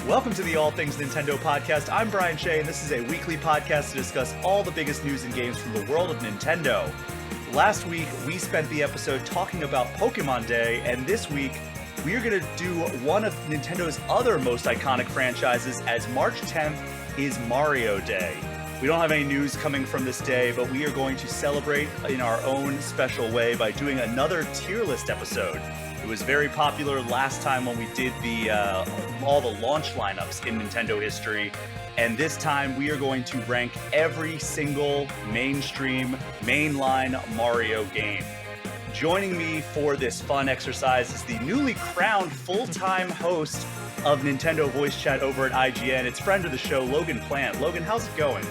Welcome to the All Things Nintendo podcast. I'm Brian Shea, and this is a weekly podcast to discuss all the biggest news and games from the world of Nintendo. Last week, we spent the episode talking about Pokemon Day, and this week, we are going to do one of Nintendo's other most iconic franchises, as March 10th is Mario Day. We don't have any news coming from this day, but we are going to celebrate in our own special way by doing another tier list episode. It was very popular last time when we did all the launch lineups in Nintendo history, and this time we are going to rank every single mainstream, mainline Mario game. Joining me for this fun exercise is the newly crowned full-time host of Nintendo Voice Chat over at IGN. It's friend of the show, Logan Plant. Logan, how's it going?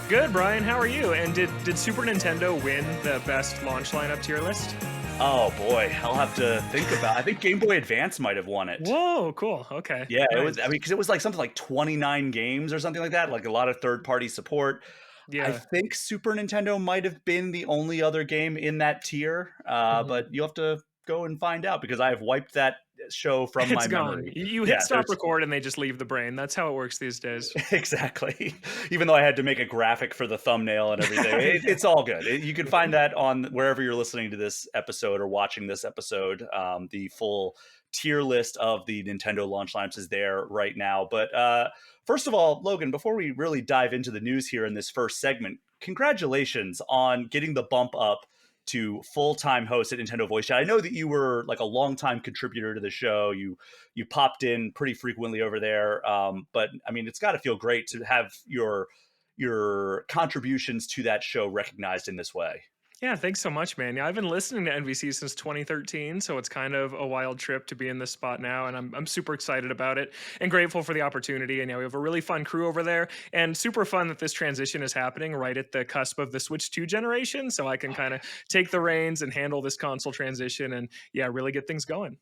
Good, Brian. How are you? And did Super Nintendo win the best launch lineup tier list? Oh boy, I'll have to think about it. I think Game Boy Advance might have won it. Whoa, cool. Okay. Yeah, nice. It was, because it was like something like 29 games or something like that, like a lot of third-party support. Yeah. I think Super Nintendo might have been the only other game in that tier, but you'll have to go and find out because I have wiped that show from my memory. You hit stop record and they just leave the brain. That's how it works these days. Exactly. Even though I had to make a graphic for the thumbnail and everything, it's all good. You can find that on wherever you're listening to this episode or watching this episode. The full tier list of the Nintendo launch lineups is there right now. But first of all, Logan, before we really dive into the news here in this first segment, congratulations on getting the bump up to full-time host at Nintendo Voice Chat. I know that you were like a long-time contributor to the show. You popped in pretty frequently over there. But I mean, it's got to feel great to have your contributions to that show recognized in this way. Yeah, thanks so much, man. Yeah, I've been listening to NVC since 2013, so it's kind of a wild trip to be in this spot now, and I'm super excited about it and grateful for the opportunity. And we have a really fun crew over there, and super fun that this transition is happening right at the cusp of the Switch 2 generation, so I can kind of take the reins and handle this console transition and really get things going.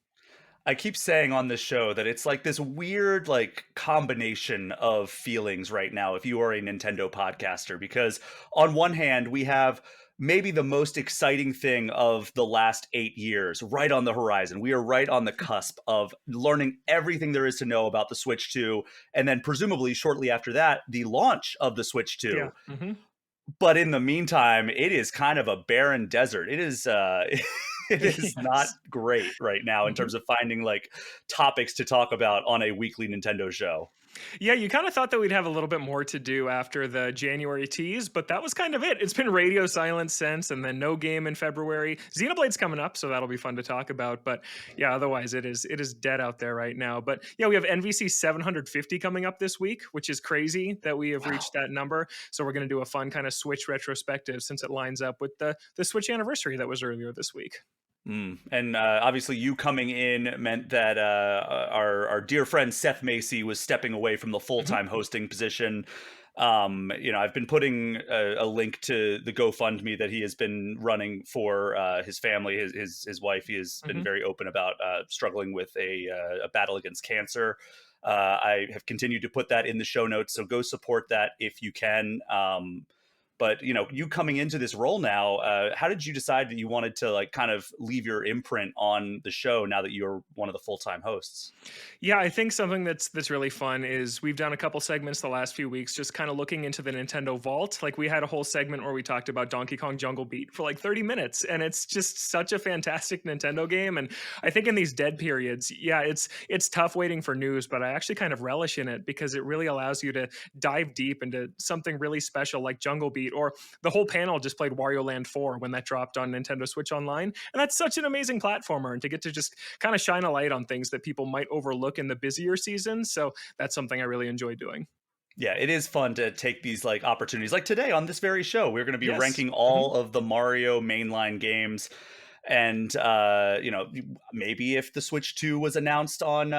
I keep saying on this show that it's like this weird like combination of feelings right now if you are a Nintendo podcaster, because on one hand we have maybe the most exciting thing of the last 8 years right on the horizon. We are right on the cusp of learning everything there is to know about the Switch 2, and then presumably shortly after that the launch of the Switch 2. Yeah. Mm-hmm. But in the meantime, it is kind of a barren desert. It is it is not great right now in terms of finding like topics to talk about on a weekly Nintendo show. Yeah, you kind of thought that we'd have a little bit more to do after the January tease, but that was kind of it. It's been radio silence since, and then no game in February. Xenoblade's coming up, so that'll be fun to talk about. But yeah, otherwise it is dead out there right now. But yeah, we have NVC 750 coming up this week, which is crazy that we have reached that number. So we're going to do a fun kind of Switch retrospective since it lines up with the Switch anniversary that was earlier this week. And obviously you coming in meant that our dear friend Seth Macy was stepping away from the full-time hosting position. I've been putting a link to the GoFundMe that he has been running for his family, his wife. He has been very open about struggling with a battle against cancer. I have continued to put that in the show notes, so go support that if you can. But, you coming into this role now, how did you decide that you wanted to like kind of leave your imprint on the show now that you're one of the full-time hosts? Yeah, I think something that's really fun is we've done a couple segments the last few weeks just kind of looking into the Nintendo Vault. Like we had a whole segment where we talked about Donkey Kong Jungle Beat for like 30 minutes, and it's just such a fantastic Nintendo game. And I think in these dead periods, it's tough waiting for news, but I actually kind of relish in it because it really allows you to dive deep into something really special like Jungle Beat. Or the whole panel just played Wario Land 4 when that dropped on Nintendo Switch Online. And that's such an amazing platformer. And to get to just kind of shine a light on things that people might overlook in the busier seasons. So that's something I really enjoy doing. Yeah, it is fun to take these like opportunities. Like today on this very show, we're going to be ranking all of the Mario mainline games. And, maybe if the Switch 2 was announced on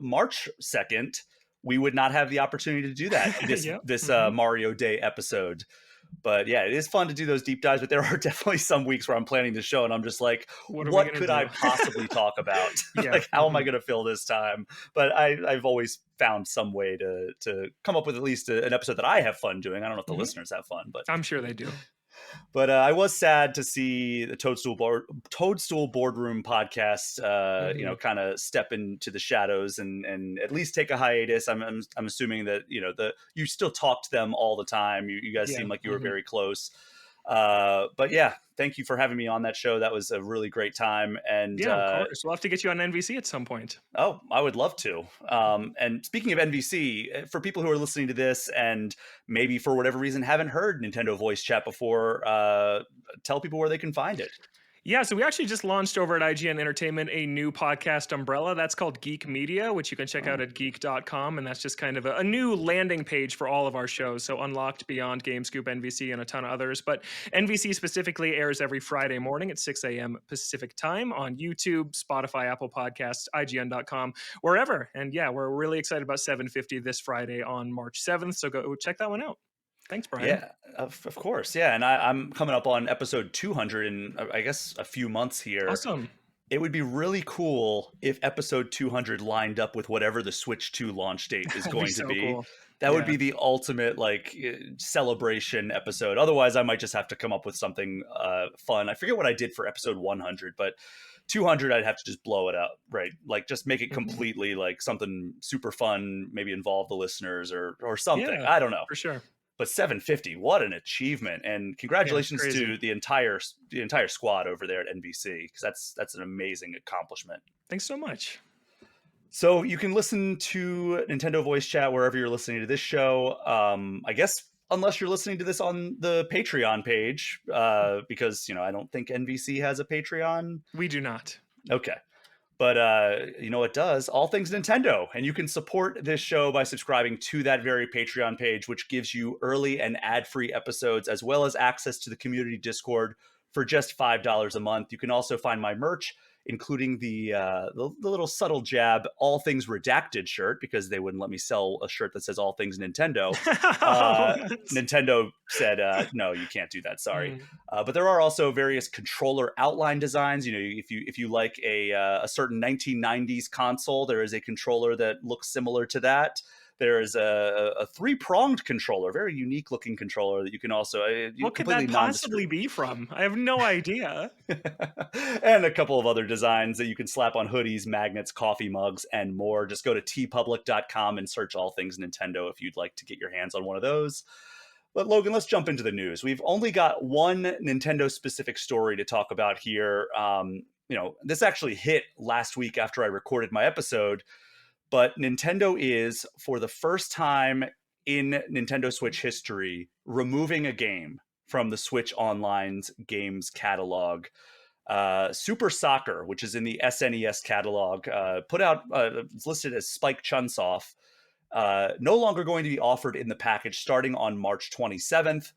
March 2nd, we would not have the opportunity to do that this Mario Day episode. But yeah, it is fun to do those deep dives, but there are definitely some weeks where I'm planning the show and I'm just like, what could I possibly talk about? Like, how am I going to fill this time? But I've always found some way to come up with at least an episode that I have fun doing. I don't know if the listeners have fun, but I'm sure they do. But I was sad to see the Toadstool Boardroom podcast, Mhm. kind of step into the shadows and at least take a hiatus. I'm assuming that you still talk to them all the time. You guys Yeah. seem like you were Mhm. very close. But yeah, thank you for having me on that show. That was a really great time. And Yeah, of course. We'll have to get you on NVC at some point. oh, I would love to. Mhm. And speaking of NVC, for people who are listening to this and maybe for whatever reason haven't heard Nintendo Voice Chat before, tell people where they can find it. Yeah, so we actually just launched over at IGN Entertainment a new podcast umbrella that's called Geek Media, which you can check out Oh, at geek.com. And that's just kind of a new landing page for all of our shows. So Unlocked, Beyond, GameScoop, NVC, and a ton of others. But NVC specifically airs every Friday morning at 6 a.m. Pacific time on YouTube, Spotify, Apple Podcasts, IGN.com, wherever. And yeah, we're really excited about 750 this Friday on March 7th. So go check that one out. Thanks, Brian. yeah, of course. Yeah. And I'm coming up on episode 200 in, I guess, a few months here. Awesome. It would be really cool if episode 200 lined up with whatever the Switch 2 launch date is That'd be going to so be. cool. That would Yeah. be the ultimate celebration episode. Otherwise, I might just have to come up with something fun. I forget what I did for episode 100, but 200 I'd have to just blow it out, right? Like just make it Mhm. completely like something super fun, maybe involve the listeners or something. Yeah, I don't know. for sure. But 750, what an achievement! And Yeah, it's congratulations crazy. to the entire squad over there at NBC because that's an amazing accomplishment. Thanks so much. So you can listen to Nintendo Voice Chat wherever you're listening to this show. I guess unless you're listening to this on the Patreon page, because I don't think NVC has a Patreon. We do not. Okay. But you know what does? All things Nintendo. And you can support this show by subscribing to that very Patreon page, which gives you early and ad-free episodes, as well as access to the community Discord for just $5 a month. You can also find my merch, including the little subtle jab, All Things Redacted shirt, because they wouldn't let me sell a shirt that says All Things Nintendo. Uh, What? Nintendo said, no, you can't do that. Sorry. Mm. But there are also various controller outline designs. If you like a certain 1990s console, there is a controller that looks similar to that. There is a three-pronged controller, very unique looking controller that you can also What could completely that nondescript. possibly be from? I have no idea. And a couple of other designs that you can slap on hoodies, magnets, coffee mugs, and more. Just go to tpublic.com and search All Things Nintendo if you'd like to get your hands on one of those. But Logan, let's jump into the news. We've only got one Nintendo specific story to talk about here. This actually hit last week after I recorded my episode, but Nintendo is, for the first time in Nintendo Switch history, removing a game from the Switch Online's games catalog. Super Soccer, which is in the SNES catalog, it's listed as Spike Chunsoft, no longer going to be offered in the package starting on March 27th.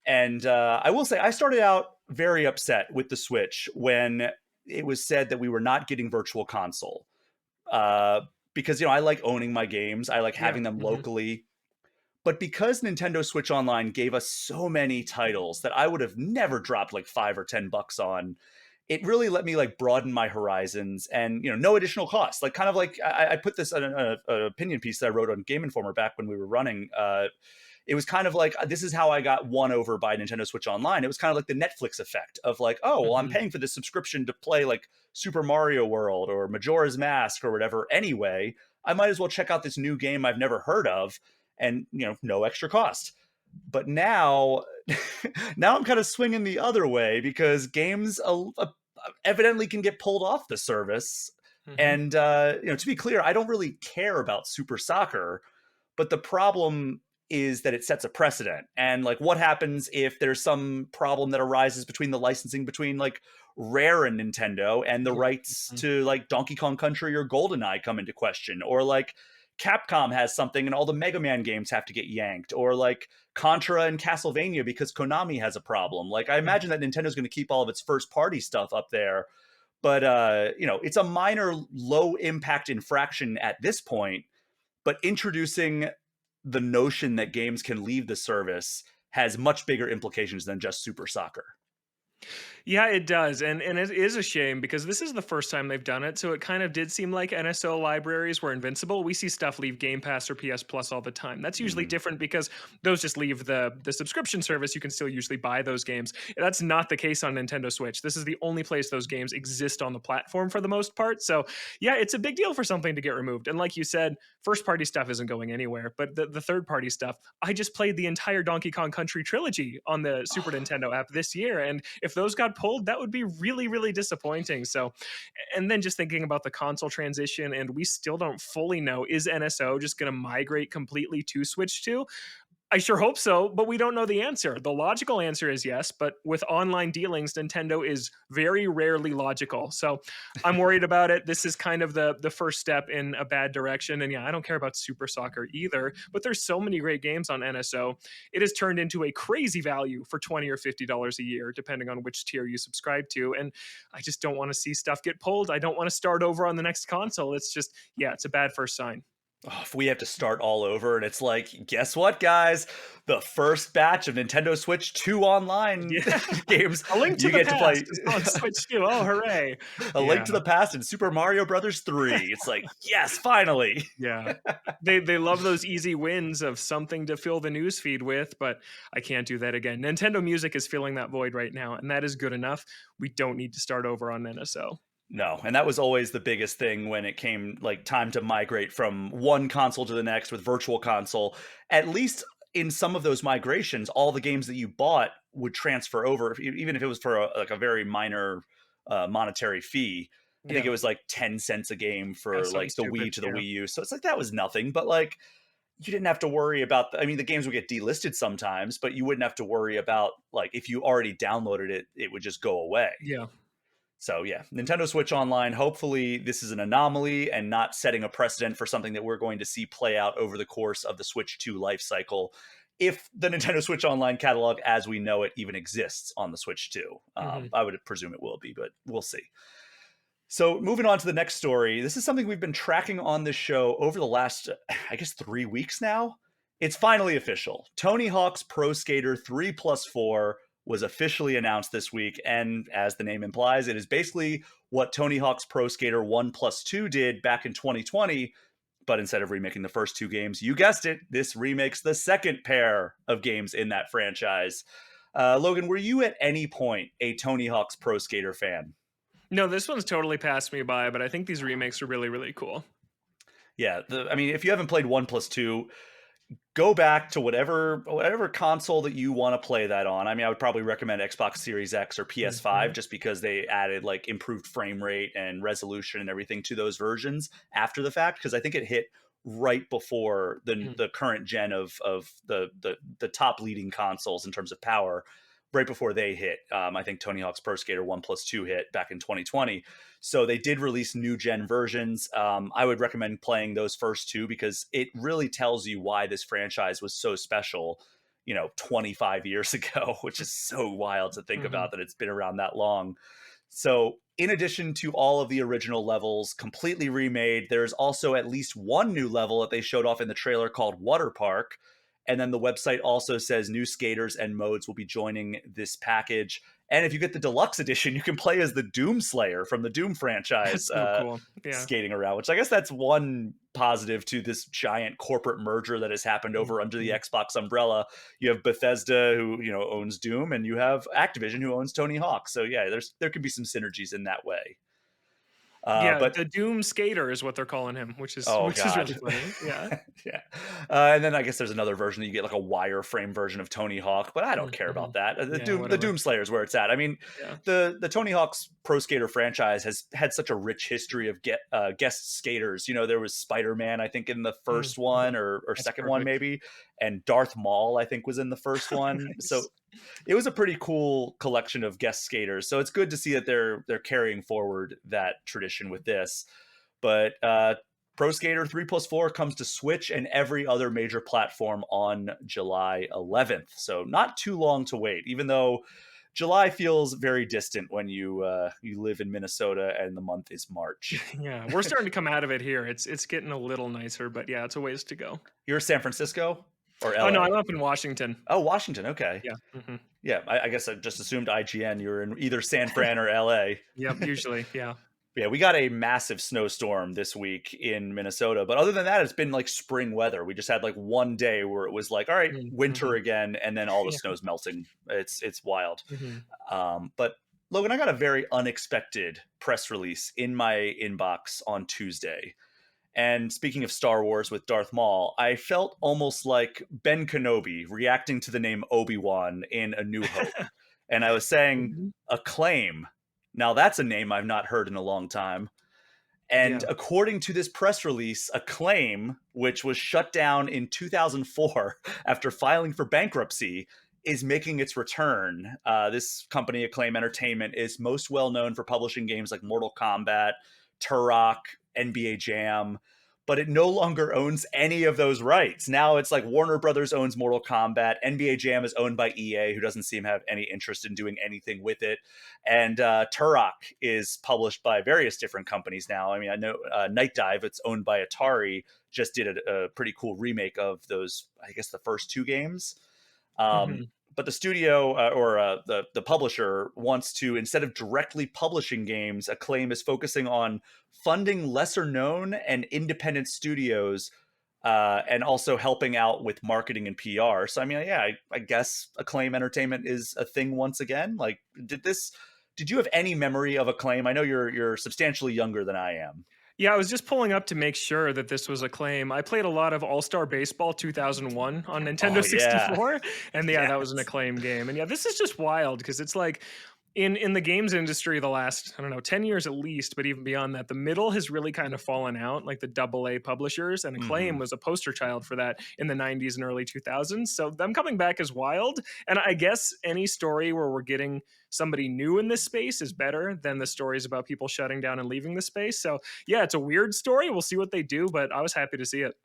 And I will say, I started out very upset with the Switch when it was said that we were not getting Virtual Console. Uh, because, I like owning my games, I like Yeah. having them Mhm. locally. But because Nintendo Switch Online gave us so many titles that I would have never dropped like $5 or $10 on, it really let me like broaden my horizons and no additional cost. Like kind of like I put this in an opinion piece that I wrote on Game Informer back when we were running. It was kind of like this is how I got won over by Nintendo Switch Online. It was kind of like the Netflix effect of like, oh, well, I'm Mhm. paying for this subscription to play like Super Mario World or Majora's Mask or whatever anyway. I might as well check out this new game I've never heard of and no extra cost. But now now I'm kind of swinging the other way because games evidently can get pulled off the service. Mhm. And to be clear, I don't really care about Super Soccer, but the problem is that it sets a precedent. And like, what happens if there's some problem that arises between the licensing between like Rare and Nintendo, and the Yeah. rights Mhm. to like Donkey Kong Country or GoldenEye come into question, or like Capcom has something and all the Mega Man games have to get yanked, or like Contra and Castlevania because Konami has a problem. Like I Mhm. imagine that Nintendo's going to keep all of its first party stuff up there, but it's a minor low impact infraction at this point, but introducing the notion that games can leave the service has much bigger implications than just Super Soccer. Yeah, it does, and it is a shame because this is the first time they've done it, so it kind of did seem like NSO libraries were invincible. We see stuff leave Game Pass or PS Plus all the time. That's usually Mhm. different because those just leave the subscription service. You can still usually buy those games. That's not the case on Nintendo Switch. This is the only place those games exist on the platform for the most part. So, yeah, it's a big deal for something to get removed. And like you said, first party stuff isn't going anywhere, but the third party stuff, I just played the entire Donkey Kong Country trilogy on the Super Nintendo app this year, and if those got pulled, that would be really, really disappointing. So, and then just thinking about the console transition, and we still don't fully know, is NSO just going to migrate completely to Switch 2? I sure hope so, but we don't know the answer. The logical answer is yes, but with online dealings, Nintendo is very rarely logical. So I'm worried about it. This is kind of the first step in a bad direction. And yeah, I don't care about Super Soccer either, but there's so many great games on NSO. It has turned into a crazy value for $20 or $50 a year, depending on which tier you subscribe to. And I just don't want to see stuff get pulled. I don't want to start over on the next console. It's just, yeah, it's a bad first sign. Oh, if we have to start all over, and it's like, guess what, guys? The first batch of Nintendo Switch 2 online Yeah. games A Link to you the get to play. Past is on Switch too. Oh, hooray. A Link Yeah. to the Past and Super Mario Brothers 3. It's like, yes, finally. Yeah. They love those easy wins of something to fill the news feed with, but I can't do that again. Nintendo Music is filling that void right now, and that is good enough. We don't need to start over on NSO. No, and that was always the biggest thing when it came like time to migrate from one console to the next with Virtual Console. At least in some of those migrations, all the games that you bought would transfer over, even if it was for like a very minor monetary fee. I think Yeah. it was like 10 cents a game Yeah, for something like the stupid. Wii to the Yeah. Wii U. So it's like that was nothing, but like you didn't have to worry about I mean the games would get delisted sometimes, but you wouldn't have to worry about like if you already downloaded it, it would just go away. Yeah. So yeah, Nintendo Switch Online. Hopefully, this is an anomaly and not setting a precedent for something that we're going to see play out over the course of the Switch 2 life cycle. If the Nintendo Switch Online catalog, as we know it, even exists on the Switch 2, Mhm. I would presume it will be, but we'll see. So moving on to the next story, this is something we've been tracking on this show over the last, I guess, 3 weeks now. It's finally official. Tony Hawk's Pro Skater 3 plus 4 was officially announced this week. And as the name implies, it is basically what Tony Hawk's Pro Skater 1 plus 2 did back in 2020. But instead of remaking the first two games, you guessed it, this remakes the second pair of games in that franchise. Logan, were you at any point a Tony Hawk's Pro Skater fan? No, this one's totally passed me by, but I think these remakes are really, really cool. Yeah, I mean, if you haven't played 1 plus 2, go back to whatever console that you want to play that on. I mean, I would probably recommend Xbox Series X or PS5 Mhm. just because they added like improved frame rate and resolution and everything to those versions after the fact. Because I think it hit right before Mhm. the current gen of the top leading consoles in terms of power. Right before they hit, I think Tony Hawk's Pro Skater 1 plus 2 hit back in 2020. So they did release new gen versions. I would recommend playing those first two because it really tells you why this franchise was so special, 25 years ago, which is so wild to think Mhm. about that it's been around that long. So, in addition to all of the original levels completely remade, there's also at least one new level that they showed off in the trailer called Water Park. And then the website also says new skaters and modes will be joining this package. And if you get the deluxe edition, you can play as the Doom Slayer from the Doom franchise, That's so cool. Yeah. skating around, which I guess that's one positive to this giant corporate merger that has happened over under the Mhm. Xbox umbrella. You have Bethesda, who owns Doom, and you have Activision, who owns Tony Hawk. So yeah, there could be some synergies in that way. Yeah, But the Doom Skater is what they're calling him, which is oh which is god, really funny. Yeah. yeah. And then I guess there's another version that you get like a wireframe version of Tony Hawk, but I don't care about Mhm. that. Yeah, The whatever. Doom Slayer is where it's at. I mean, Yeah. the Tony Hawk's Pro Skater franchise has had such a rich history of guest skaters. There was Spider Man, I think, in the first one Mhm. or That's second one perfect. maybe, and Darth Maul, I think, was in the first one. So Nice. it was a pretty cool collection of guest skaters. So it's good to see that they're carrying forward that tradition with this. But Pro Skater 3 plus 4 comes to Switch and every other major platform on July 11th. So not too long to wait, even though July feels very distant when you live in Minnesota and the month is March. Yeah, we're starting to come out of it here. It's getting a little nicer, but yeah, it's a ways to go. You're San Francisco? or Oh, no, LA? I'm up in Washington. Oh, Washington. Okay. Yeah. Mhm. Yeah, I guess I just assumed IGN. You were in either San Fran or LA. Yep, usually, yeah. Yeah, we got a massive snowstorm this week in Minnesota, but other than that, it's been like spring weather. We just had like one day where it was like, all right, Mm, winter mhm. again, and then all the Yeah. snow's melting. It's wild. Mhm. But Logan, I got a very unexpected press release in my inbox on Tuesday. And speaking of Star Wars with Darth Maul, I felt almost like Ben Kenobi reacting to the name Obi-Wan in A New Hope. And I was saying, Mhm. Acclaim. Now that's a name I've not heard in a long time. And Yeah. according to this press release, Acclaim, which was shut down in 2004 after filing for bankruptcy, is making its return. This company, Acclaim Entertainment, is most well known for publishing games like Mortal Kombat, Turok, NBA Jam, but it no longer owns any of those rights. Now it's like Warner Brothers owns Mortal Kombat, NBA Jam is owned by EA, who doesn't seem to have any interest in doing anything with it, and Turok is published by various different companies now. I mean, I know Night Dive, it's owned by Atari, just did a pretty cool remake of those, I guess, the first two games. Um, Mhm. but the studio or the publisher wants to, instead of directly publishing games, Acclaim is focusing on funding lesser known and independent studios, and also helping out with marketing and PR. So I mean, yeah, I guess Acclaim Entertainment is a thing once again. Like, did you have any memory of Acclaim? I know you're substantially younger than I am. Yeah, I was just pulling up to make sure that this was Acclaim. I played a lot of All-Star Baseball 2001 on Oh Nintendo yeah, 64, and yeah, that was an yes. Acclaim game. And yeah, this is just wild because it's like in the games industry the last, I don't know, 10 years at least, but even beyond that, the middle has really kind of fallen out, like the double A publishers, and Acclaim Hmm. was a poster child for that in the 90s and early 2000s. So them coming back is wild. And I guess any story where we're getting somebody new in this space is better than the stories about people shutting down and leaving the space. So yeah, it's a weird story. We'll see what they do, but I was happy to see it.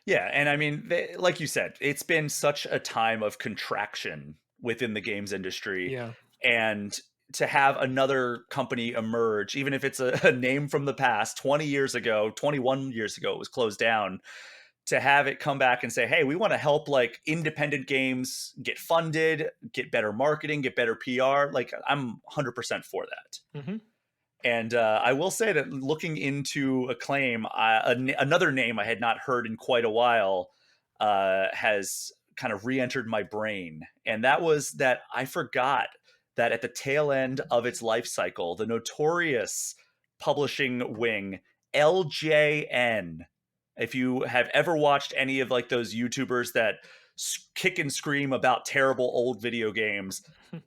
Yeah, and I mean, like you said, it's been such a time of contraction within the games industry, Yeah. and to have another company emerge, even if it's a name from the past, 20 years ago, 21 years ago, it was closed down. To have it come back and say, "Hey, we want to help like independent games get funded, get better marketing, get better PR." Like, I'm 100% for that. Hmm. And I will say that looking into Acclaim, another name I had not heard in quite a while has kind of re-entered my brain, and that was that I forgot that at the tail end of its life cycle, the notorious publishing wing LJN. If you have ever watched any of like those YouTubers that kick and scream about terrible old video games,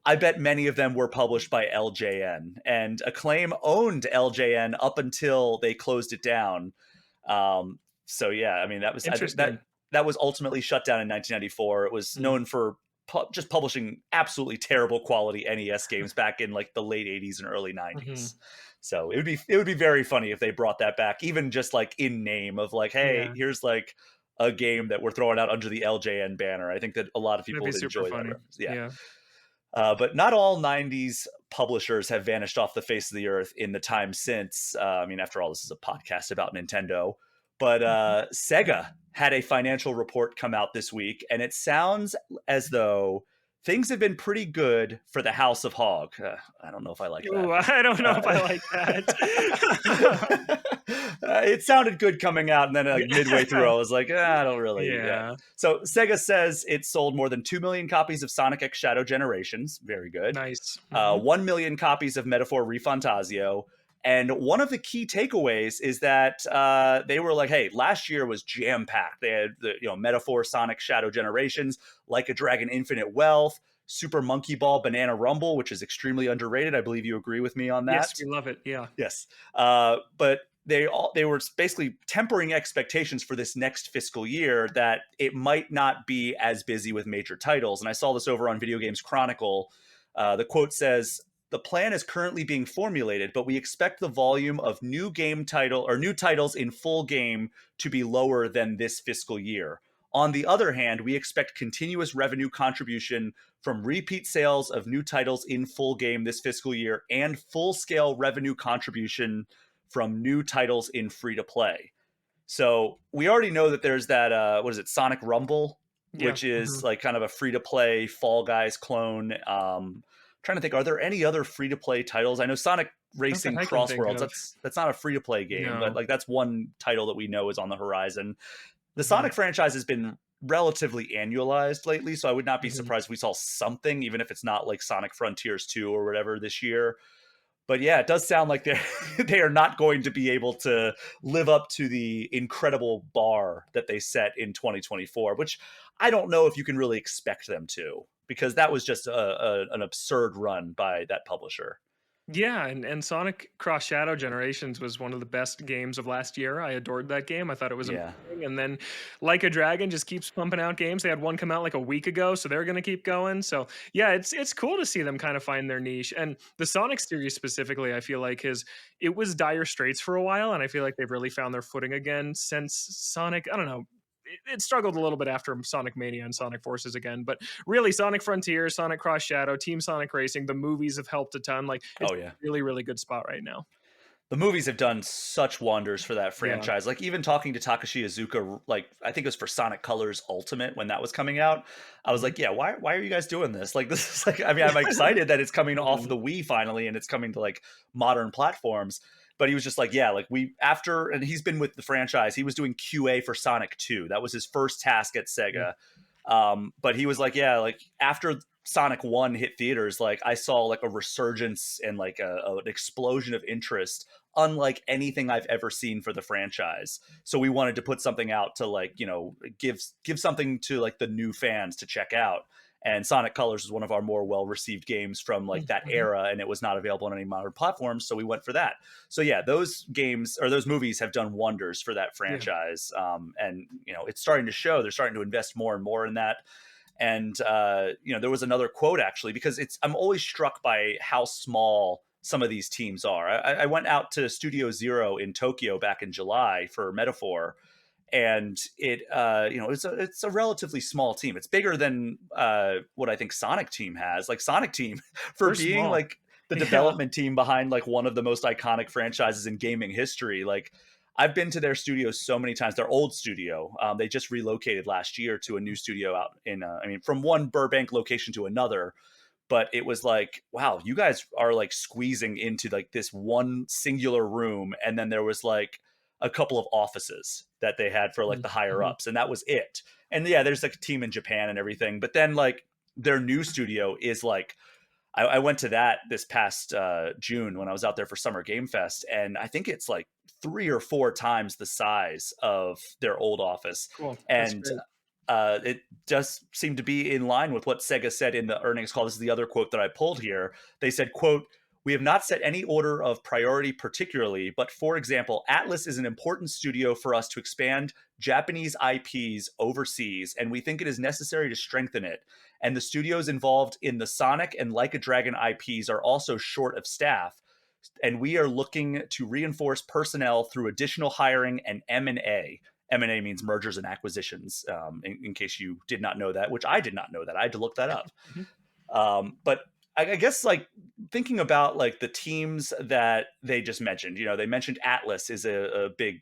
I bet many of them were published by LJN, and Acclaim owned LJN up until they closed it down. So yeah, I mean Interesting. that was ultimately shut down in 1994. It was Mm. known for just publishing absolutely terrible quality NES games back in like the late 80s and early Hmm. 90s. So it would be very funny if they brought that back, even just like in name of like, hey, Yeah, here's like a game that we're throwing out under the LJN banner. I think that a lot of that'd people be would super enjoy that funny. reference. Yeah. Yeah. But not all 90s publishers have vanished off the face of the earth in the time since. I mean, after all, this is a podcast about Nintendo. But Mhm. Sega had a financial report come out this week, and it sounds as though things have been pretty good for the House of Hog. I don't know if I like that. Ooh, I don't know if I Uh, like that. it sounded good coming out, and then like midway through, I was like, I don't really. Yeah. Yeah, So Sega says it sold more than 2 million copies of Sonic X Shadow Generations. Very good. nice. Mhm. 1 million copies of Metaphor Refantasio. And one of the key takeaways is that they were like, "Hey, last year was jam packed. They had the Metaphor, Sonic, Shadow Generations, Like a Dragon, Infinite Wealth, Super Monkey Ball, Banana Rumble, which is extremely underrated. I believe you agree with me on Yes, that." we love it, yeah. Yes, but they were basically tempering expectations for this next fiscal year that it might not be as busy with major titles. And I saw this over on Video Games Chronicle. The quote says, "The plan is currently being formulated, but we expect the volume of new titles in full game to be lower than this fiscal year. On the other hand, we expect continuous revenue contribution from repeat sales of new titles in full game this fiscal year and full scale revenue contribution from new titles in free to play." So we already know that there's that what is it, Sonic Rumble? Yeah. which is Mhm. like kind of a free to play Fall Guys clone. Trying to think, are there any other free to play titles? I know Sonic Not that Racing I can think Crossworlds. of. That's not a free to play game, but No. like that's one title that we know is on the horizon. The Mhm. Sonic franchise has been relatively annualized lately, so I would not be Mhm. surprised if we saw something, even if it's not like Sonic Frontiers 2 or whatever this year. But yeah, it does sound like they're they are not going to be able to live up to the incredible bar that they set in 2024, which I don't know if you can really expect them to, because that was just an absurd run by that publisher. Yeah, and Sonic Cross Shadow Generations was one of the best games of last year. I adored that game. I thought it was Yeah. amazing. And then Like a Dragon just keeps pumping out games. They had one come out like a week ago, so they're gonna keep going. So yeah, it's cool to see them kind of find their niche. And the Sonic series specifically, I feel like it was dire straits for a while, and I feel like they've really found their footing again since Sonic. I don't know. It struggled a little bit after Sonic Mania and Sonic Forces again, but really Sonic Frontier, Sonic Cross Shadow, Team Sonic Racing, the movies have helped a ton. Like it's Oh yeah. really, really good spot right now. The movies have done such wonders for that Yeah. franchise. Like even talking to Takashi Iizuka, like I think it was for Sonic Colors Ultimate when that was coming out, I was Mhm. like, yeah, why are you guys doing this? Like this is like, I mean, I'm excited that it's coming off Mhm. the Wii finally and it's coming to like modern platforms. But he was just like, yeah, like we after, and he's been with the franchise. He was doing QA for Sonic 2. That was his first task at Mhm. Sega. But he was like, yeah, like after Sonic 1 hit theaters, like I saw like a resurgence and like an explosion of interest unlike anything I've ever seen for the franchise. So we wanted to put something out to like, give something to like the new fans to check out. And Sonic Colors is one of our more well-received games from like that Mhm. era, and it was not available on any modern platforms, so we went for that. So yeah, those games or those movies have done wonders for that Yeah. franchise, and it's starting to show. They're starting to invest more and more in that. And there was another quote actually, because I'm always struck by how small some of these teams are. I went out to Studio Zero in Tokyo back in July for Metaphor, and it's a relatively small team. It's bigger than what I think Sonic Team has. Like Sonic Team, for They're being small. like the Yeah. development team behind like one of the most iconic franchises in gaming history. Like I've been to their studio so many times. Their old studio. They just relocated last year to a new studio out in. I mean, from one Burbank location to another. But it was like, wow, you guys are like squeezing into like this one singular room, and then there was like a couple of offices that they had for like the higher Mhm. ups, and that was it. And yeah, there's like a team in Japan and everything, but then like their new studio is like I went to that this past June when I was out there for Summer Game Fest, and I think it's like 3 or 4 times the size of their old office, Cool. That's and great. it does seem to be in line with what Sega said in the earnings call. This is the other quote that I pulled here. They said, "quote We have not set any order of priority particularly, but for example, Atlas is an important studio for us to expand Japanese IPs overseas, and we think it is necessary to strengthen it. And the studios involved in the Sonic and Like a Dragon IPs are also short of staff, and we are looking to reinforce personnel through additional hiring and M&A." M&A means mergers and acquisitions, in case you did not know that, which I did not know that. I had to look that up. Mhm. But I guess like thinking about like the teams that they just mentioned, they mentioned Atlas is a big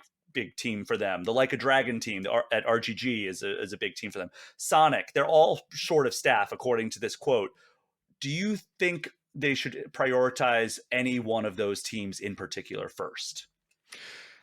team for them. The Like a Dragon team at RGG is a big team for them. Sonic, they're all short of staff, according to this quote. Do you think they should prioritize any one of those teams in particular first?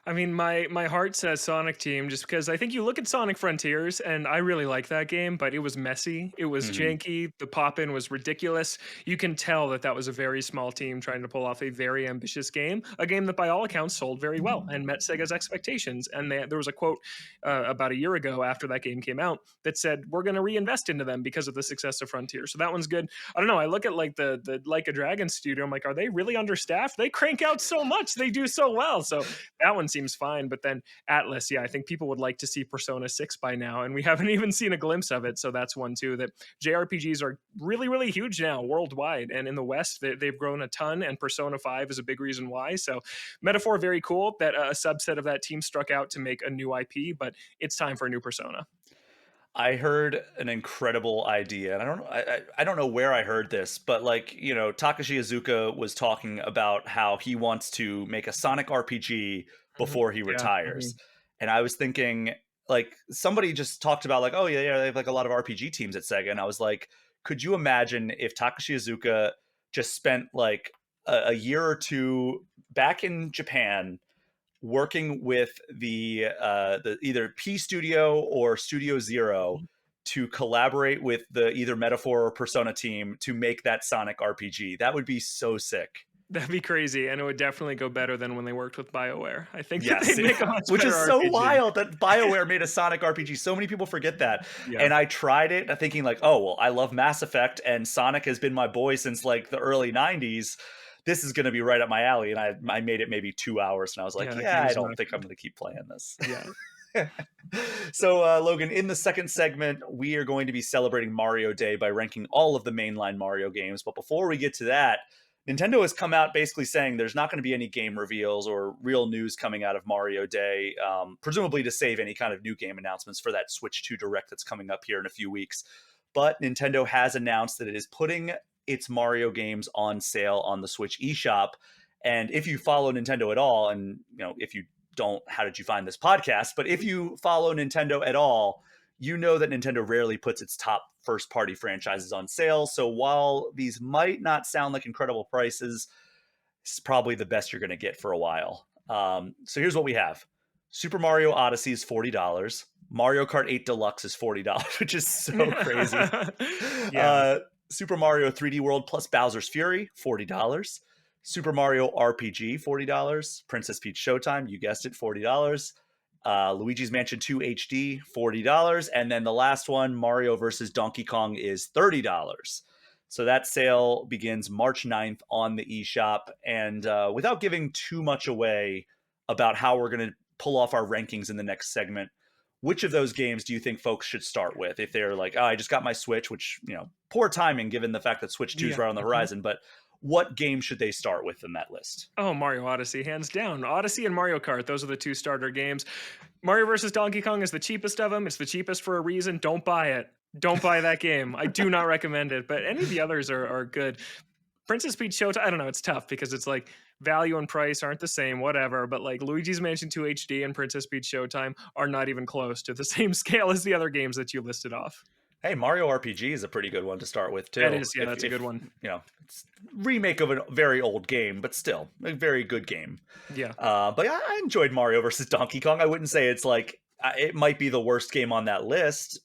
I mean, my heart says Sonic Team just because I think you look at Sonic Frontiers and I really like that game, but it was messy, it was Mm-hmm. janky, the pop in was ridiculous. You can tell that that was a very small team trying to pull off a very ambitious game, a game that by all accounts sold very well and met Sega's expectations. And there was a quote about a year ago after that game came out that said, "We're going to reinvest into them because of the success of Frontier." So that one's good. I don't know. I look at like the Like a Dragon studio. I'm like, are they really understaffed? They crank out so much. They do so well. So that one seems fine. But then Atlas, yeah, I think people would like to see Persona 6 by now, and we haven't even seen a glimpse of it. So that's one too. That JRPGs are really, really huge now worldwide. And in the West, they've grown a ton, and Persona 5 is a big reason why. So Metaphor, very cool that a subset of that team struck out to make a new IP, but it's time for a new Persona. I heard an incredible idea, and I don't know where I heard this, but like Takashi Iizuka was talking about how he wants to make a Sonic RPG Mhm. before he Yeah. retires, Mhm. and I was thinking like somebody just talked about like, oh yeah, they have like a lot of RPG teams at Sega, and I was like, could you imagine if Takashi Iizuka just spent like a year or two back in Japan working with the either P Studio or Studio Zero to collaborate with the either Metaphor or Persona team to make that Sonic RPG. That would be so sick. That'd be crazy, and it would definitely go better than when they worked with BioWare. I think that Yes, they'd make a much which better is so RPG. wild that BioWare made a Sonic RPG. So many people forget that. Yeah. And I tried it thinking like, oh, well, I love Mass Effect and Sonic has been my boy since like the early 90s. This is going to be right up my alley. And I made it maybe 2 hours and I was like, that yeah, game I is don't not think I'm good. going to keep playing this. Yeah. So, Logan, in the second segment, we are going to be celebrating Mario Day by ranking all of the mainline Mario games. But before we get to that, Nintendo has come out basically saying there's not going to be any game reveals or real news coming out of Mario Day, presumably to save any kind of new game announcements for that Switch 2 Direct that's coming up here in a few weeks. But Nintendo has announced that it is putting its Mario games on sale on the Switch eShop. And if you follow Nintendo at all, and if you don't, how did you find this podcast? But if you follow Nintendo at all, you know that Nintendo rarely puts its top first-party franchises on sale. So while these might not sound like incredible prices, it's probably the best you're going to get for a while. So here's what we have. Super Mario Odyssey is $40. Mario Kart 8 Deluxe is $40, which is so crazy. Yeah. Super Mario 3D World plus Bowser's Fury, $40. Super Mario RPG, $40. Princess Peach Showtime, you guessed it, $40. Luigi's Mansion 2 HD, $40. And then the last one, Mario versus Donkey Kong, is $30. So that sale begins March 9th on the eShop. And without giving too much away about how we're going to pull off our rankings in the next segment, which of those games do you think folks should start with? If they're like, oh, I just got my Switch, which, poor timing given the fact that Switch 2 is right on the horizon, but what game should they start with in that list? Oh, Mario Odyssey, hands down. Odyssey and Mario Kart, those are the two starter games. Mario vs. Donkey Kong is the cheapest of them. It's the cheapest for a reason. Don't buy it. Don't buy that game. I do not recommend it, but any of the others are good. Princess Peach Showtime, I don't know, it's tough because it's like value and price aren't the same, whatever, but like Luigi's Mansion 2 HD and Princess Peach Showtime are not even close to the same scale as the other games that you listed off. Hey, Mario RPG is a pretty good one to start with, too. That is, yeah, that's a good one. It's remake of a very old game, but still a very good game. Yeah. But I enjoyed Mario versus Donkey Kong. I wouldn't say it's like, it might be the worst game on that list.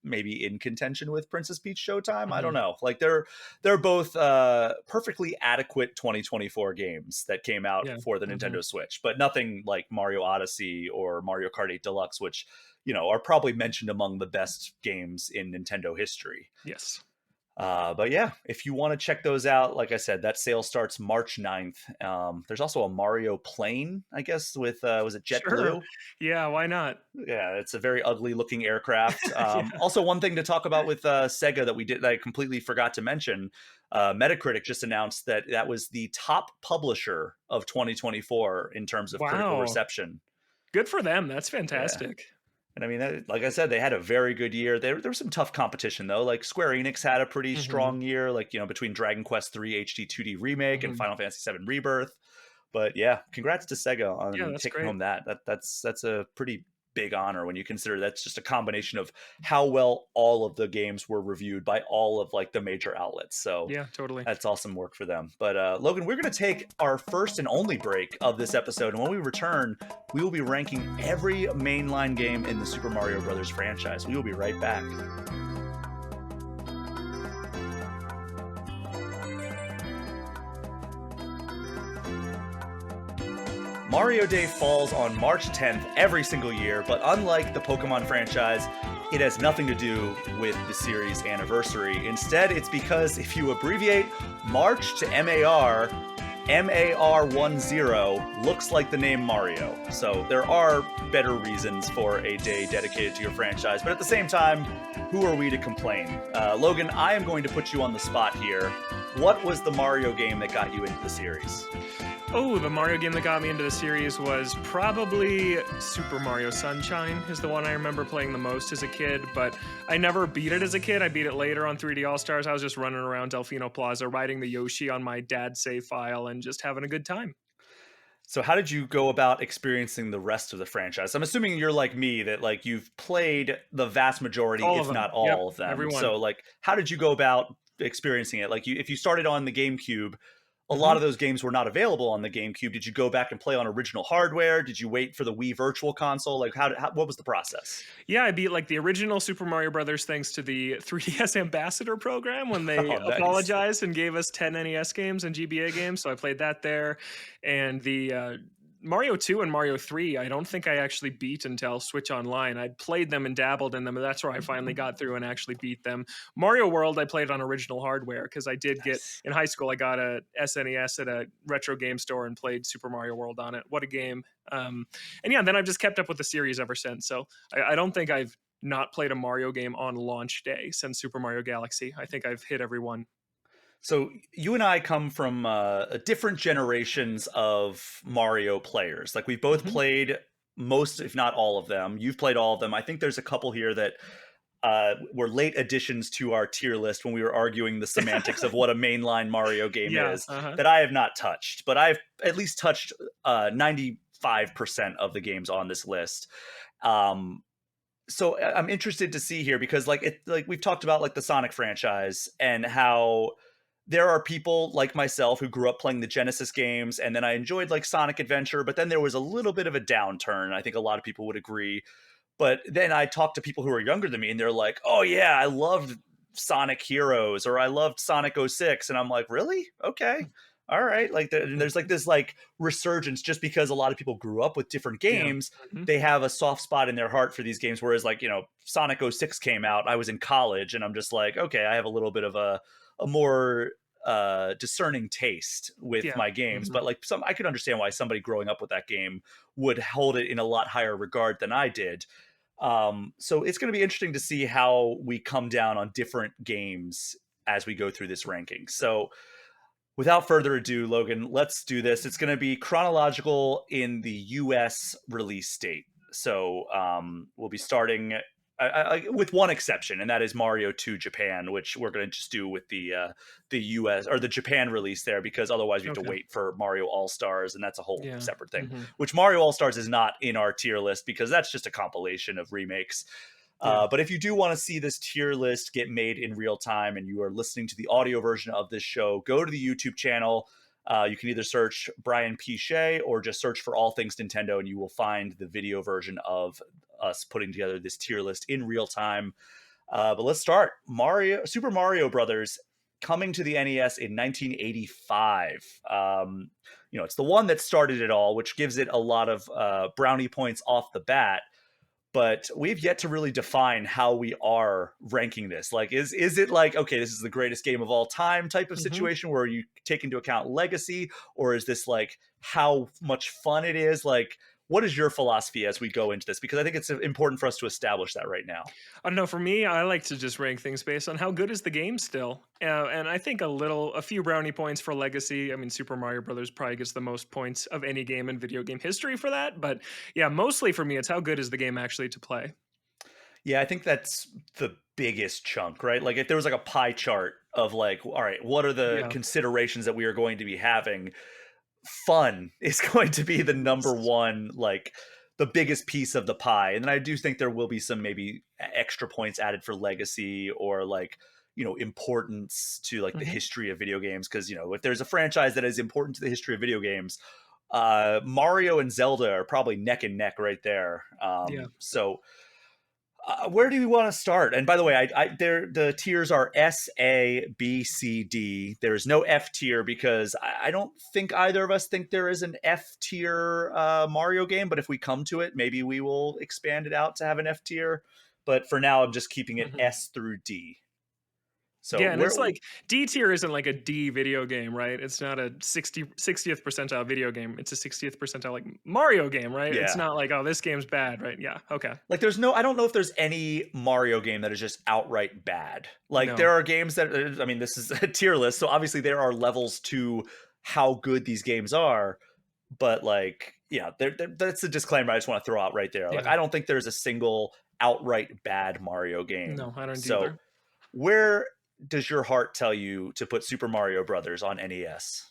Maybe in contention with Princess Peach Showtime. Mm-hmm. I don't know. Like they're both perfectly adequate 2024 games that came out for the Nintendo Switch, but nothing like Mario Odyssey or Mario Kart 8 Deluxe, which are probably mentioned among the best games in Nintendo history. Yes. But yeah, if you want to check those out, like I said, that sale starts March 9th. There's also a Mario plane, I guess, with, was it JetBlue? Yeah, why not? Yeah, it's a very ugly looking aircraft. Also, one thing to talk about with Sega that I completely forgot to mention, Metacritic just announced that was the top publisher of 2024 in terms of critical reception. Good for them. That's fantastic. Yeah. And I mean, like I said, they had a very good year. There was some tough competition, though. Like Square Enix had a pretty strong year, like, between Dragon Quest III HD 2D Remake and Final Fantasy VII Rebirth. But yeah, congrats to Sega on taking home that. That's a pretty big honor when you consider that's just a combination of how well all of the games were reviewed by all of like the major outlets. So yeah, totally. That's awesome work for them. But Logan, we're going to take our first and only break of this episode. And when we return, we will be ranking every mainline game in the Super Mario Brothers franchise. We will be right back. Mario Day falls on March 10th every single year, but unlike the Pokemon franchise, it has nothing to do with the series' anniversary. Instead, it's because if you abbreviate March to MAR, MAR10 looks like the name Mario. So there are better reasons for a day dedicated to your franchise, but at the same time, who are we to complain? Logan, I am going to put you on the spot here. What was the Mario game that got you into the series? Oh, the Mario game that got me into the series was probably Super Mario Sunshine is the one I remember playing the most as a kid, but I never beat it as a kid. I beat it later on 3D All-Stars. I was just running around Delfino Plaza, riding the Yoshi on my dad's save file and just having a good time. So how did you go about experiencing the rest of the franchise? I'm assuming you're like me that like you've played the vast majority, All of if them. not Yep. all of them. Everyone. So like how did you go about experiencing it? Like if you started on the GameCube, a lot Mhm. of those games were not available on the GameCube. Did you go back and play on original hardware? Did you wait for the Wii Virtual Console? Like what was the process? Yeah, I beat like the original Super Mario Brothers thanks to the 3DS Ambassador program when they Oh, nice. apologized and gave us 10 NES games and GBA games. So I played that there. And the Mario 2 and Mario 3, I don't think I actually beat until Switch Online. I'd played them and dabbled in them, and that's where I finally got through and actually beat them. Mario World, I played on original hardware because I did get Nice. in high school. I got a SNES at a retro game store and played Super Mario World on it. What a game! And yeah, then I've just kept up with the series ever since. So I don't think I've not played a Mario game on launch day since Super Mario Galaxy. I think I've hit every one. So you and I come from different generations of Mario players. Like we both Mhm. played most, if not all of them. You've played all of them. I think there's a couple here that were late additions to our tier list when we were arguing the semantics of what a mainline Mario game Yeah. is Uh-huh. that I have not touched, but I've at least touched 95% of the games on this list. Um, so I'm interested to see here because like we've talked about like the Sonic franchise and how there are people like myself who grew up playing the Genesis games and then I enjoyed like Sonic Adventure, but then there was a little bit of a downturn. I think a lot of people would agree. But then I talked to people who are younger than me and they're like, "Oh yeah, I loved Sonic Heroes or I loved Sonic '06." And I'm like, "Really? Okay. All right." Like and there's like this like resurgence just because a lot of people grew up with different Yeah. games. Mhm. They have a soft spot in their heart for these games whereas like, Sonic '06 came out, I was in college and I'm just like, "Okay, I have a little bit of a more discerning taste with Yeah. my games." Mhm. But like some I could understand why somebody growing up with that game would hold it in a lot higher regard than I did. So it's going to be interesting to see how we come down on different games as we go through this ranking. So without further ado, Logan, let's do this. It's going to be chronological in the US release date. So we'll be starting with one exception, and that is Mario 2 Japan, which we're going to just do with the US or the Japan release there, because otherwise we have to Okay. wait for Mario All Stars, and that's a whole Yeah. separate thing. Mhm. Which Mario All Stars is not in our tier list because that's just a compilation of remakes. Yeah. But if you do want to see this tier list get made in real time and you are listening to the audio version of this show, go to the YouTube channel. You can either search Brian P. Shea or just search for All Things Nintendo, and you will find the video version of us putting together this tier list in real time. But let's start. Super Mario Brothers, coming to the NES in 1985. It's the one that started it all, which gives it a lot of brownie points off the bat, but we've yet to really define how we are ranking this. Like, is it like, okay, this is the greatest game of all time type of Mhm. situation where you take into account legacy, or is this like how much fun it is? Like, what is your philosophy as we go into this? Because I think it's important for us to establish that right now. I don't know. For me, I like to just rank things based on how good is the game still. And I think a few brownie points for legacy. I mean, Super Mario Brothers probably gets the most points of any game in video game history for that. But yeah, mostly for me, it's how good is the game actually to play. Yeah, I think that's the biggest chunk, right? Like, if there was like a pie chart of like, all right, what are the Yeah. considerations that we are going to be having? Fun is going to be the number Yes. one, like the biggest piece of the pie. And then I do think there will be some maybe extra points added for legacy or like, importance to like the Hmm. history of video games. Cause, if there's a franchise that is important to the history of video games, Mario and Zelda are probably neck and neck right there. Yeah. So where do you want to start? And by the way, the tiers are S, A, B, C, D. There is no F tier because I don't think either of us think there is an F tier Mario game. But if we come to it, maybe we will expand it out to have an F tier. But for now, I'm just keeping it Hmm. S through D. So Yeah, and where? it's like D tier isn't like a D video game, right? It's not a 60th percentile video game. It's a 60th percentile like Mario game, right? It's Yeah, not like, oh, this game's bad, right? Yeah. Okay. like there's no, I don't know if there's any Mario game that is just outright bad. Like No. there are games that I mean, this is a tier list, so obviously there are levels to how good these games are. But like, yeah, that's a disclaimer I just want to throw out right there. Like, Yeah. I don't think there's a single outright bad Mario game. No, I don't So either. where does your heart tell you to put Super Mario Brothers on NES?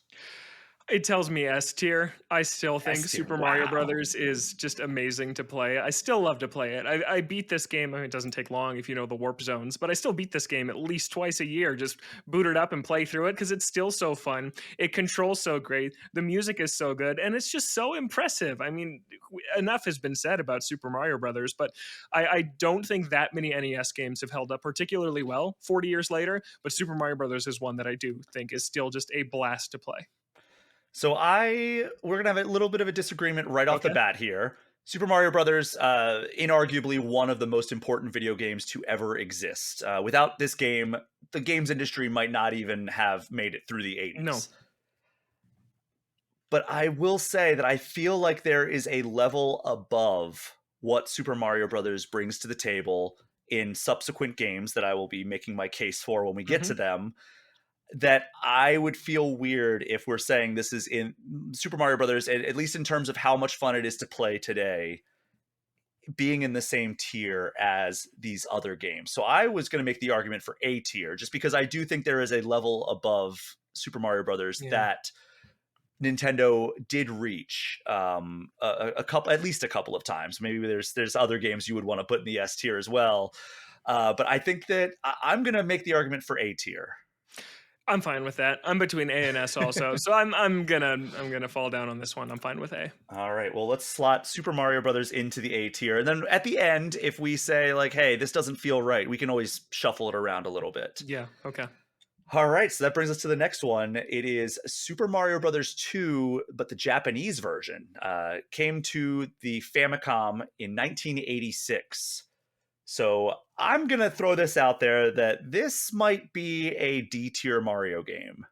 It tells me S tier. I still think S tier. Super Mario Wow. Brothers is just amazing to play. I still love to play it. I beat this game. I mean, it doesn't take long if you know the warp zones, but I still beat this game at least twice a year. Just boot it up and play through it because it's still so fun. It controls so great. The music is so good, and it's just so impressive. I mean, enough has been said about Super Mario Brothers, but I don't think that many NES games have held up particularly well 40 years later. But Super Mario Brothers is one that I do think is still just a blast to play. So we're gonna have a little bit of a disagreement right off the Okay. bat here. Super Mario Brothers, inarguably one of the most important video games to ever exist. Without this game, the games industry might not even have made it through the No. 80s. But I will say that I feel like there is a level above what Super Mario Brothers brings to the table in subsequent games that I will be making my case for when we get Mhm. to them, that I would feel weird if we're saying this is in Super Mario Brothers, at least in terms of how much fun it is to play today, being in the same tier as these other games. So I was going to make the argument for A tier, just because I do think there is a level above Super Mario Brothers Yeah. that Nintendo did reach a couple, at least a couple of times. Maybe there's other games you would want to put in the S tier as well. But I think that I'm going to make the argument for A tier. I'm fine with that. I'm between A and S also. So I'm gonna fall down on this one. I'm fine with A. All right, well, let's slot Super Mario Brothers into the A tier, and then at the end, if we say like, "Hey, this doesn't feel right," we can always shuffle it around a little bit. Yeah, okay. All right, so that brings us to the next one. It is Super Mario Brothers 2, but the Japanese version came to the Famicom in 1986. So I'm gonna throw this out there that this might be a D tier Mario game.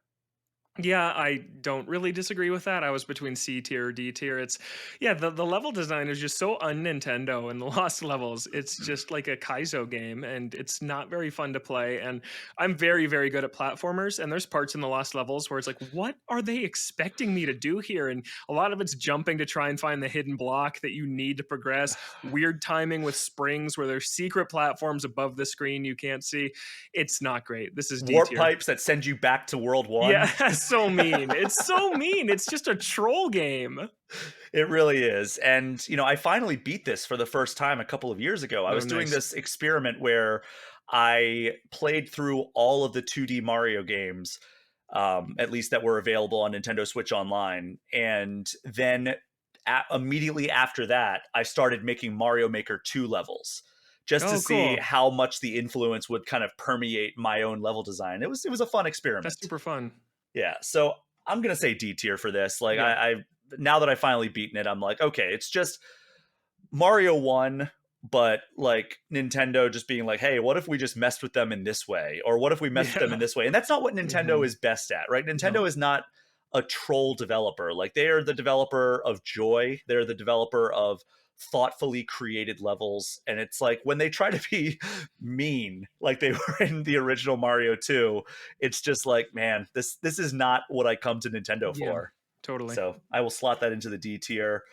Yeah, I don't really disagree with that. I was between C tier or D tier. It's yeah, the level design is just so un-Nintendo in the Lost Levels. It's just like a Kaizo game and it's not very fun to play. And I'm very, very good at platformers. And there's parts in the Lost Levels where it's like, what are they expecting me to do here? And a lot of it's jumping to try and find the hidden block that you need to progress. Weird timing with springs where there's secret platforms above the screen you can't see. It's not great. This is D Warp tier. pipes that send you back to World Yeah, 1. so mean. It's so mean. It's just a troll game. It really is. And, I finally beat this for the first time a couple of years ago. I Oh, was doing nice. this experiment where I played through all of the 2D Mario games, at least that were available on Nintendo Switch Online. And then immediately after that, I started making Mario Maker 2 levels just to Oh, see cool. how much the influence would kind of permeate my own level design. It was a fun That's experiment. super fun. Yeah, so I'm gonna say D tier for this. Like Yeah. I now that I finally beaten it, I'm like, okay, it's just Mario 1, but like Nintendo just being like, hey, what if we just messed with them in this way? Or what if we messed with them in Yeah. this way? And that's not what Nintendo Mhm. is best at, right? No. Nintendo is not a troll developer. Like they are the developer of joy. They're the developer of thoughtfully created levels. And it's like when they try to be mean, like they were in the original Mario 2, it's just like, man, this is not what I come to Nintendo Yeah, for. totally. So I will slot that into the D tier,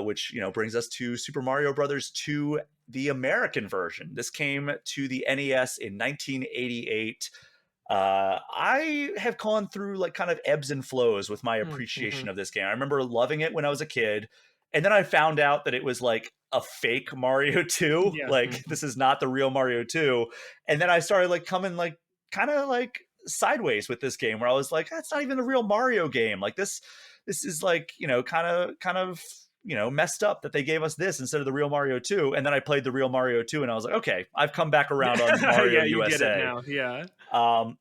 which brings us to Super Mario Brothers 2, the American version. This came to the NES in 1988. I have gone through like kind of ebbs and flows with my Mm, appreciation mhm. of this game. I remember loving it when I was a kid, and then I found out that it was like a fake Mario 2. Yeah, Like mhm. this is not the real Mario 2. And then I started like coming like kind of like sideways with this game where I was like, that's not even the real Mario game. Like this is like, kind of messed up that they gave us this instead of the real Mario 2. And then I played the real Mario 2 and I was like, okay, I've come back around on Yeah, Mario yeah, you get it USA. now. Yeah.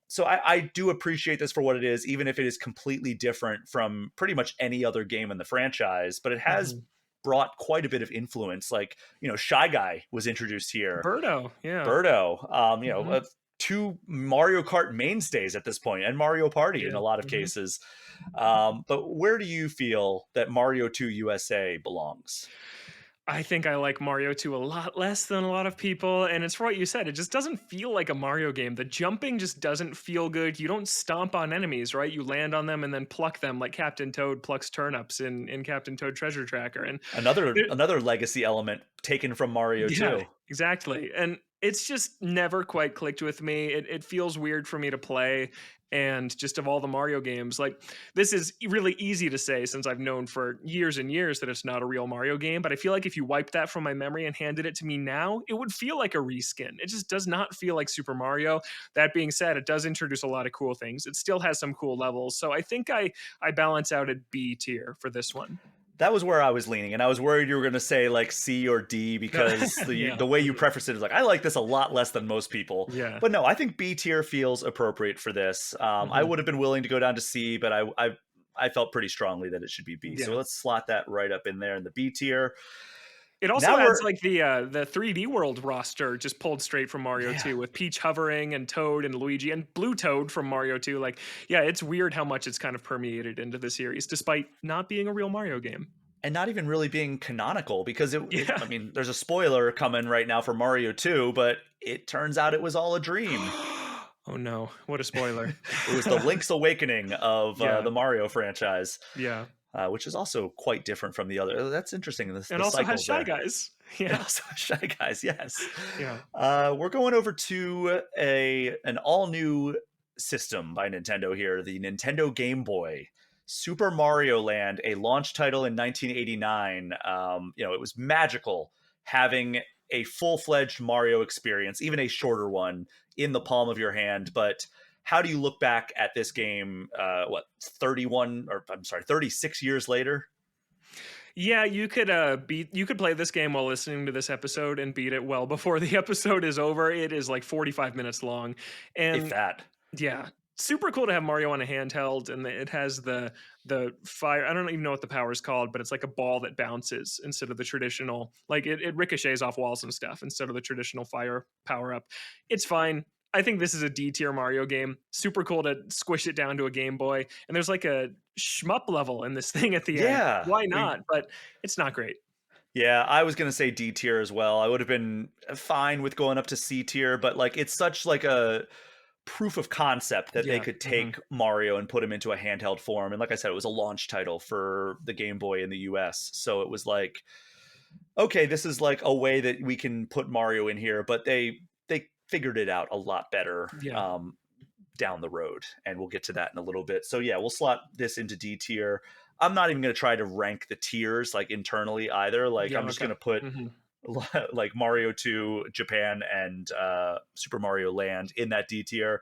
So I do appreciate this for what it is, even if it is completely different from pretty much any other game in the franchise. But it has Mhm. brought quite a bit of influence. Like, Shy Guy was introduced here, Birdo, yeah. Birdo, Mhm. two Mario Kart mainstays at this point, and Mario Party in Yeah. a lot of Mhm. cases. But where do you feel that Mario 2 USA belongs? I think I like Mario 2 a lot less than a lot of people, and it's for what you said. It just doesn't feel like a Mario game. The jumping just doesn't feel good. You don't stomp on enemies, right? You land on them and then pluck them like Captain Toad plucks turnips in Captain Toad Treasure Tracker. And Another there, another legacy element taken from Mario yeah, 2. exactly. And it's just never quite clicked with me. It feels weird for me to play. And just of all the Mario games, like, this is really easy to say since I've known for years and years that it's not a real Mario game, but I feel like if you wiped that from my memory and handed it to me now, it would feel like a reskin. It just does not feel like Super Mario. That being said, it does introduce a lot of cool things. It still has some cool levels. So I think I balance out at B tier for this one. That was where I was leaning, and I was worried you were going to say like C or D because Yeah. the way you Mhm. prefaced it is like, I like this a lot less than most people. Yeah. But no, I think B tier feels appropriate for this. I Mhm. would have been willing to go down to C, but I felt pretty strongly that it should be B. So Yeah. let's slot that right up in there in the B tier. It also Now adds we're like the 3D World roster just pulled straight from Mario yeah. 2 with Peach hovering and Toad and Luigi and Blue Toad from Mario 2. Like, yeah, it's weird how much it's kind of permeated into the series despite not being a real Mario game. And not even really being canonical because Yeah. I mean, there's a spoiler coming right now for Mario 2, but it turns out it was all a dream. Oh no, what a spoiler. It was the Link's Awakening of Yeah. the Mario franchise, Yeah. which is also quite different from the other. That's interesting. And The also has cycles Shy there. Guys. And Yeah. also Shy Guys, yes. Yeah. We're going over to an all new system by Nintendo here, the Nintendo Game Boy. Super Mario Land, a launch title in 1989. It was magical having a full-fledged Mario experience, even a shorter one, in the palm of your hand. But how do you look back at this game? 36 years later? Yeah, you could play this game while listening to this episode and beat it well before the episode is over. It is like 45 minutes long. If And that. yeah, super cool to have Mario on a handheld, and it has the fire. I don't even know what the power is called, but it's like a ball that bounces instead of the traditional. Like it ricochets off walls and stuff instead of the traditional fire power up. It's fine. I think this is a D tier Mario game. Super cool to squish it down to a Game Boy, and there's like a shmup level in this thing at the end. Yeah. Why not? But it's not great. Yeah, I was gonna say D tier as well. I would have been fine with going up to C tier, but like it's such like a proof of concept that they Yeah. could Hmm. take Mario and put him into a handheld form. And like I said, it was a launch title for the Game Boy in the US. So it was like, okay, this is like a way that we can put Mario in here, but they figured it out a lot better Yeah. down the road. And we'll get to that in a little bit. So yeah, we'll slot this into D tier. I'm not even going to try to rank the tiers like internally either. Like Yeah. I'm just Okay. going to put Hmm. like Mario 2 Japan and Super Mario Land in that D tier.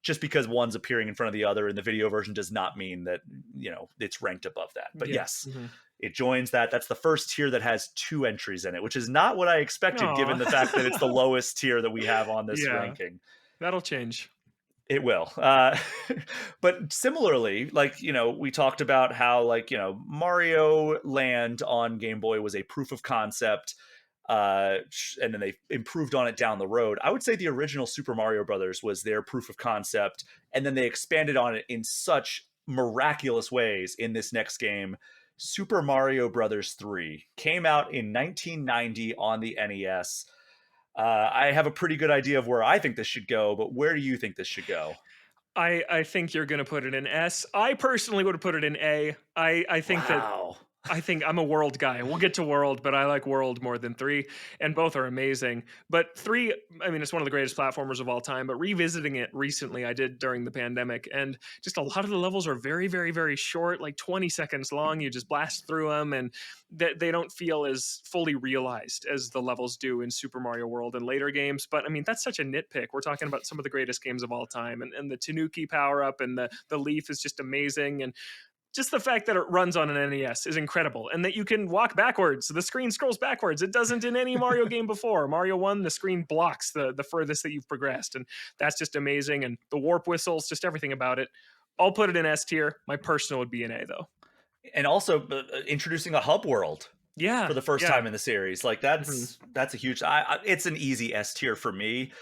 Just because one's appearing in front of the other in the video version does not mean that, it's ranked above that. But Yeah. yes, Hmm. it joins that. That's the first tier that has 2 entries in it, which is not what I expected given the fact that it's the lowest tier that we have on this Yeah. ranking. That'll change. It will. But similarly, like, we talked about how, like, Mario Land on Game Boy was a proof of concept, and then they improved on it down the road. I would say the original Super Mario Brothers was their proof of concept, and then they expanded on it in such miraculous ways in this next game. Super Mario Brothers 3 came out in 1990 on the NES. I have a pretty good idea of where I think this should go, but where do you think this should go? I think you're gonna put it in S. I personally would have put it in A. I think that Wow. I think I'm a World guy. We'll get to World, but I like World more than 3, and both are amazing. But 3, I mean, it's one of the greatest platformers of all time, but revisiting it recently, I did during the pandemic, and just a lot of the levels are very, very, very short, like 20 seconds long. You just blast through them, and they don't feel as fully realized as the levels do in Super Mario World and later games. But I mean, that's such a nitpick. We're talking about some of the greatest games of all time, and the Tanuki power up and the leaf is just amazing. And just the fact that it runs on an NES is incredible, and that you can walk backwards. The screen scrolls backwards. It doesn't in any Mario game before. Mario 1, the screen blocks the furthest that you've progressed, and that's just amazing. And the warp whistles, just everything about it. I'll put it in S tier. My personal would be an A, though. And also introducing a hub world for Yeah, the first yeah. time in the series. Like Mhm. that's a huge. It's an easy S tier for me.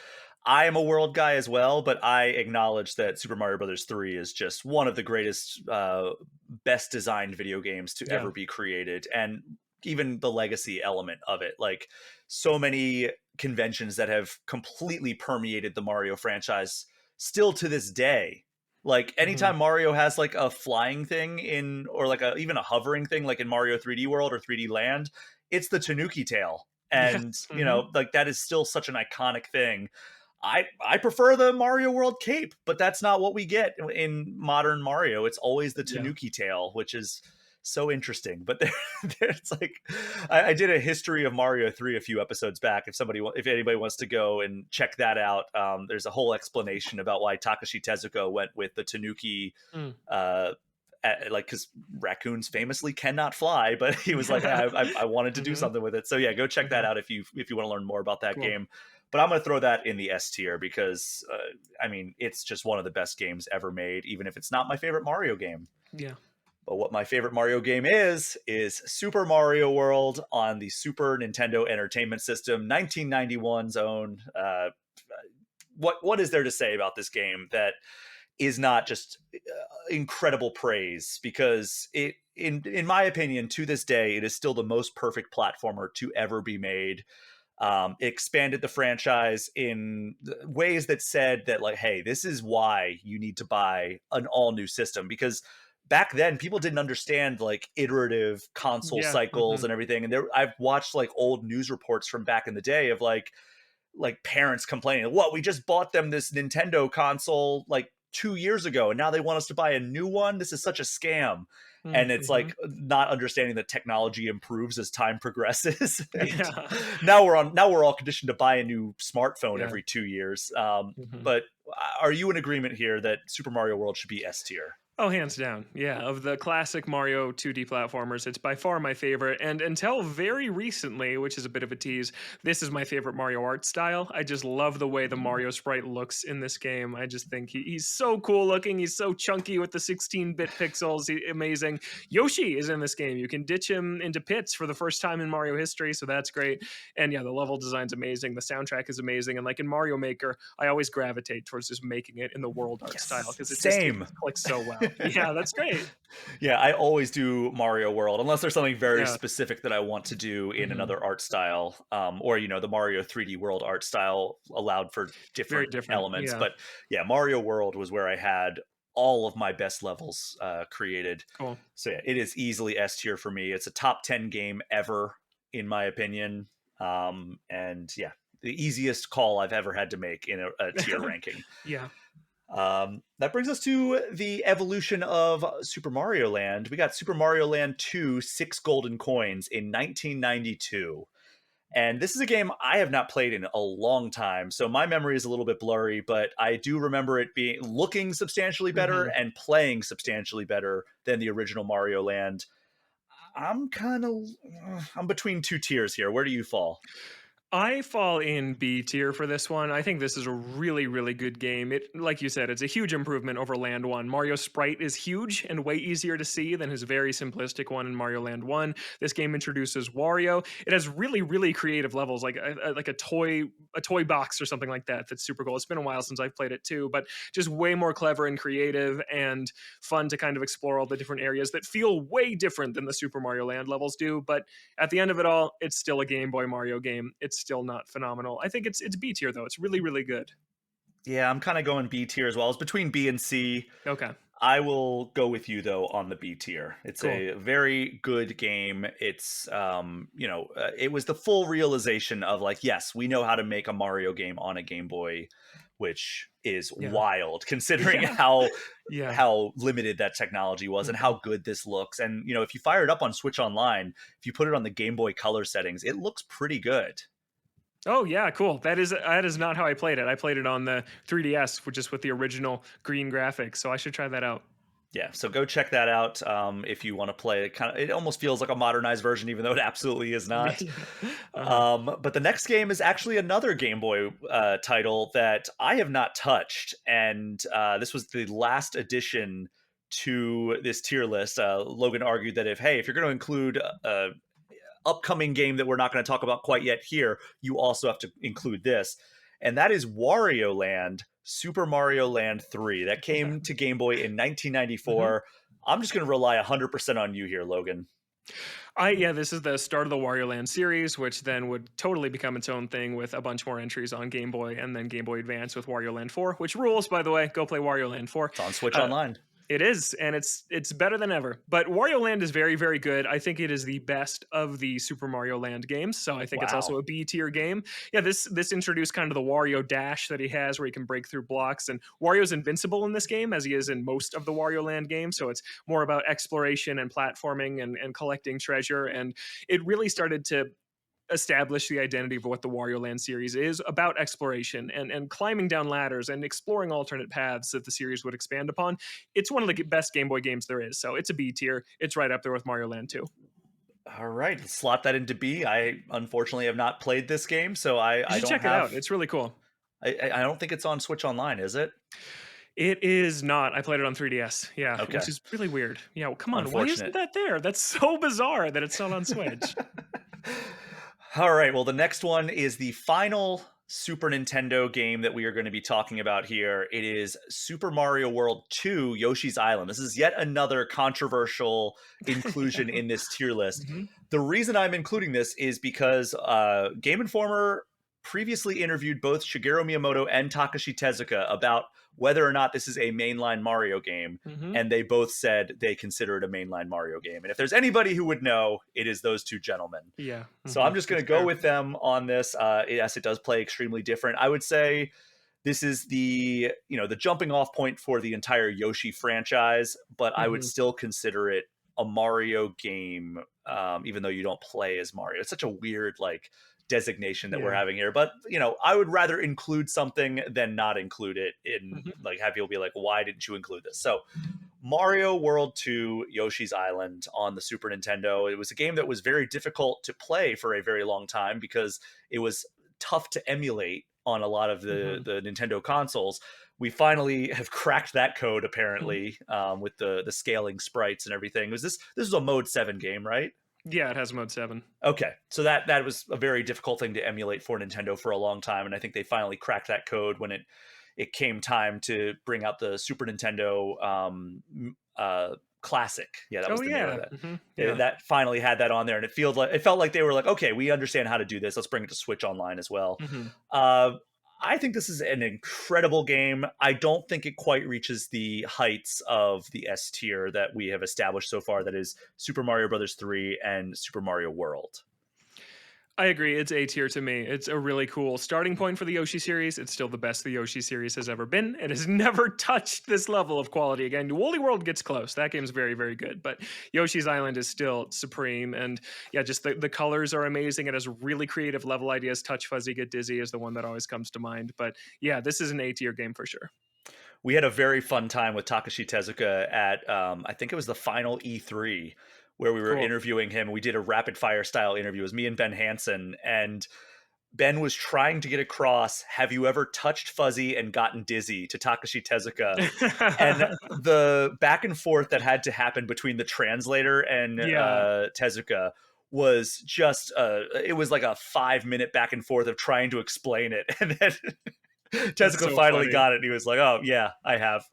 I am a world guy as well, but I acknowledge that Super Mario Brothers 3 is just one of the greatest, best designed video games to Yeah. ever be created, and even the legacy element of it. Like so many conventions that have completely permeated the Mario franchise still to this day. Like Mhm. anytime Mario has like a flying thing in, or like even a hovering thing, like in Mario 3D World or 3D Land, it's the Tanuki tail. Yes. And, Mhm. like that is still such an iconic thing. I prefer the Mario World cape, but that's not what we get in modern Mario. It's always the Yeah. Tanuki tail, which is so interesting. But there's like, I did a history of Mario 3 a few episodes back. If anybody wants to go and check that out, there's a whole explanation about why Takashi Tezuka went with the Tanuki. Mm. Like, because raccoons famously cannot fly, but he was like, I wanted to do Mhm. something with it. So yeah, go check that Mhm. out if you want to learn more about that Cool. game. But I'm going to throw that in the S tier because I mean, it's just one of the best games ever made, even if it's not my favorite Mario game. Yeah. But what my favorite Mario game is Super Mario World on the Super Nintendo Entertainment System, 1991's own. What is there to say about this game that is not just incredible praise? Because in my opinion, to this day, it is still the most perfect platformer to ever be made. Expanded the franchise in ways that said that, like, hey, this is why you need to buy an all new system, because back then people didn't understand like iterative console Yeah. cycles Mhm. and everything. And I've watched like old news reports from back in the day of like parents complaining, what, we just bought them this Nintendo console like 2 years ago and now they want us to buy a new one. This is such a scam. And it's Mhm. like not understanding that technology improves as time progresses. And Yeah. now we're all conditioned to buy a new smartphone Yeah. every 2 years. Mhm. But are you in agreement here that Super Mario World should be S tier? Oh, hands down. Yeah, of the classic Mario 2D platformers, it's by far my favorite. And until very recently, which is a bit of a tease, this is my favorite Mario art style. I just love the way the Mario sprite looks in this game. I just think he's so cool looking. He's so chunky with the 16-bit pixels. Amazing. Yoshi is in this game. You can ditch him into pits for the first time in Mario history, so that's great. And yeah, the level design's amazing. The soundtrack is amazing. And like in Mario Maker, I always gravitate towards just making it in the world art style Yes, because it same. just clicks so well. Yeah, that's great. Yeah, I always do Mario World unless there's something very Yeah. specific that I want to do in Mhm. another art style, or the Mario 3D World art style allowed for Very different different. elements. Yeah. But yeah, Mario World was where I had all of my best levels created. Cool. So yeah, it is easily S tier for me. It's a top 10 game ever, in my opinion. And yeah, the easiest call I've ever had to make in a tier ranking. Yeah. That brings us to the evolution of Super Mario Land. We got Super Mario Land 2, Six Golden Coins in 1992. And this is a game I have not played in a long time, so my memory is a little bit blurry, but I do remember it being looking substantially better Mhm. and playing substantially better than the original Mario Land. I'm between two tiers here. Where do you fall? I fall in B tier for this one. I think this is a really, really good game. It, like you said, it's a huge improvement over Land 1. Mario's sprite is huge and way easier to see than his very simplistic one in Mario Land 1. This game introduces Wario. It has really, really creative levels, like a toy box or something like that. That's super cool. It's been a while since I've played it too, but just way more clever and creative and fun to kind of explore all the different areas that feel way different than the Super Mario Land levels do. But at the end of it all, it's still a Game Boy Mario game. It's still not phenomenal. I think it's B tier though. It's really, really good. Yeah, I'm kind of going B tier as well. It's between B and C. Okay. I will go with you though on the B tier. It's Cool. a very good game. It's it was the full realization of like, yes, we know how to make a Mario game on a Game Boy, which is Yeah. wild considering Yeah. Yeah. how limited that technology was and Mhm. how good this looks. And if you fire it up on Switch Online, if you put it on the Game Boy Color settings, it looks pretty good. Oh yeah, cool. That is not how I played it. I played it on the 3DS, which is with the original green graphics. So I should try that out. Yeah, so go check that out if you want to play it. It almost feels like a modernized version, even though it absolutely is not. Uh-huh. But the next game is actually another Game Boy title that I have not touched, and this was the last addition to this tier list. Logan argued that if you're going to include a upcoming game that we're not going to talk about quite yet here, you also have to include this, and that is Wario Land, Super Mario Land 3. That came to Game Boy in Mhm. 1994. I'm just going to rely 100% on you here, Logan. Yeah, this is the start of the Wario Land series, which then would totally become its own thing with a bunch more entries on Game Boy and then Game Boy Advance with Wario Land 4, which rules, by the way. Go play Wario Land 4. It's on Switch Uh, Online. It is, and it's better than ever. But Wario Land is very, very good. I think it is the best of the Super Mario Land games. So I think it's Wow. also a B tier game. Yeah, this introduced kind of the Wario dash that he has, where he can break through blocks. And Wario's invincible in this game, as he is in most of the Wario Land games. So it's more about exploration and platforming and collecting treasure. And it really started to establish the identity of what the Wario Land series is about exploration and climbing down ladders and exploring alternate paths that the series would expand upon. It's one of the best Game Boy games there is. So it's a B tier. It's right up there with Mario Land 2. All right, let's slot that into B. I unfortunately have not played this game, so You I should don't check it out. have. It's really cool. I don't think it's on Switch Online, is it? It is not. I played it on 3DS. Yeah, Okay, which is really weird. Yeah, well, come on. Why isn't unfortunate. that there? That's so bizarre that it's not on Switch. All right, well, the next one is the final Super Nintendo game that we are going to be talking about here. It is Super Mario World 2 Yoshi's Island. This is yet another controversial inclusion in this tier list. Mhm. The reason I'm including this is because Game Informer previously interviewed both Shigeru Miyamoto and Takashi Tezuka about whether or not this is a mainline Mario game, Mhm. and they both said they consider it a mainline Mario game. And if there's anybody who would know, it is those two gentlemen. Yeah. So I'm Mhm. just going That's to go fair. with them on this. Yes, it does play extremely different. I would say this is the jumping off point for the entire Yoshi franchise, but I would Mhm. still consider it a Mario game, even though you don't play as Mario. It's such a weird designation that we're Yeah. having here. But I would rather include something than not include it in Mhm. have people be like, why didn't you include this? So Mario World 2 Yoshi's Island on the Super Nintendo. It was a game that was very difficult to play for a very long time because it was tough to emulate on a lot of the Mhm. the Nintendo consoles. We finally have cracked that code Mhm. apparently, with the scaling sprites and everything. This was a Mode 7 game, right? Yeah, it has mode 7. Okay, so that was a very difficult thing to emulate for Nintendo for a long time, and I think they finally cracked that code when it came time to bring out the Super Nintendo Classic. Yeah, that was Oh, the name of yeah. that. Mhm. Yeah. That finally had that on there, and it felt like they were like, okay, we understand how to do this. Let's bring it to Switch Online as well. Mhm. Uh, I think this is an incredible game. I don't think it quite reaches the heights of the S tier that we have established so far. That is Super Mario Brothers 3 and Super Mario World. I agree. It's A tier to me. It's a really cool starting point for the Yoshi series. It's still the best the Yoshi series has ever been. It has never touched this level of quality again. Woolly World gets close. That game's very, very good. But Yoshi's Island is still supreme. And yeah, just the colors are amazing. It has really creative level ideas. Touch Fuzzy Get Dizzy is the one that always comes to mind. But yeah, this is an A tier game for sure. We had a very fun time with Takashi Tezuka at I think it was the final E3 where we were Cool. interviewing him. We did a rapid fire style interview. It was me and Ben Hansen, and Ben was trying to get across, have you ever touched Fuzzy and gotten dizzy to Takashi Tezuka? And the back and forth that had to happen between the translator and Yeah, Tezuka was just it was like a 5 minute back and forth of trying to explain it. And then that's Tezuka so finally funny. got it and he was like, oh yeah, I have.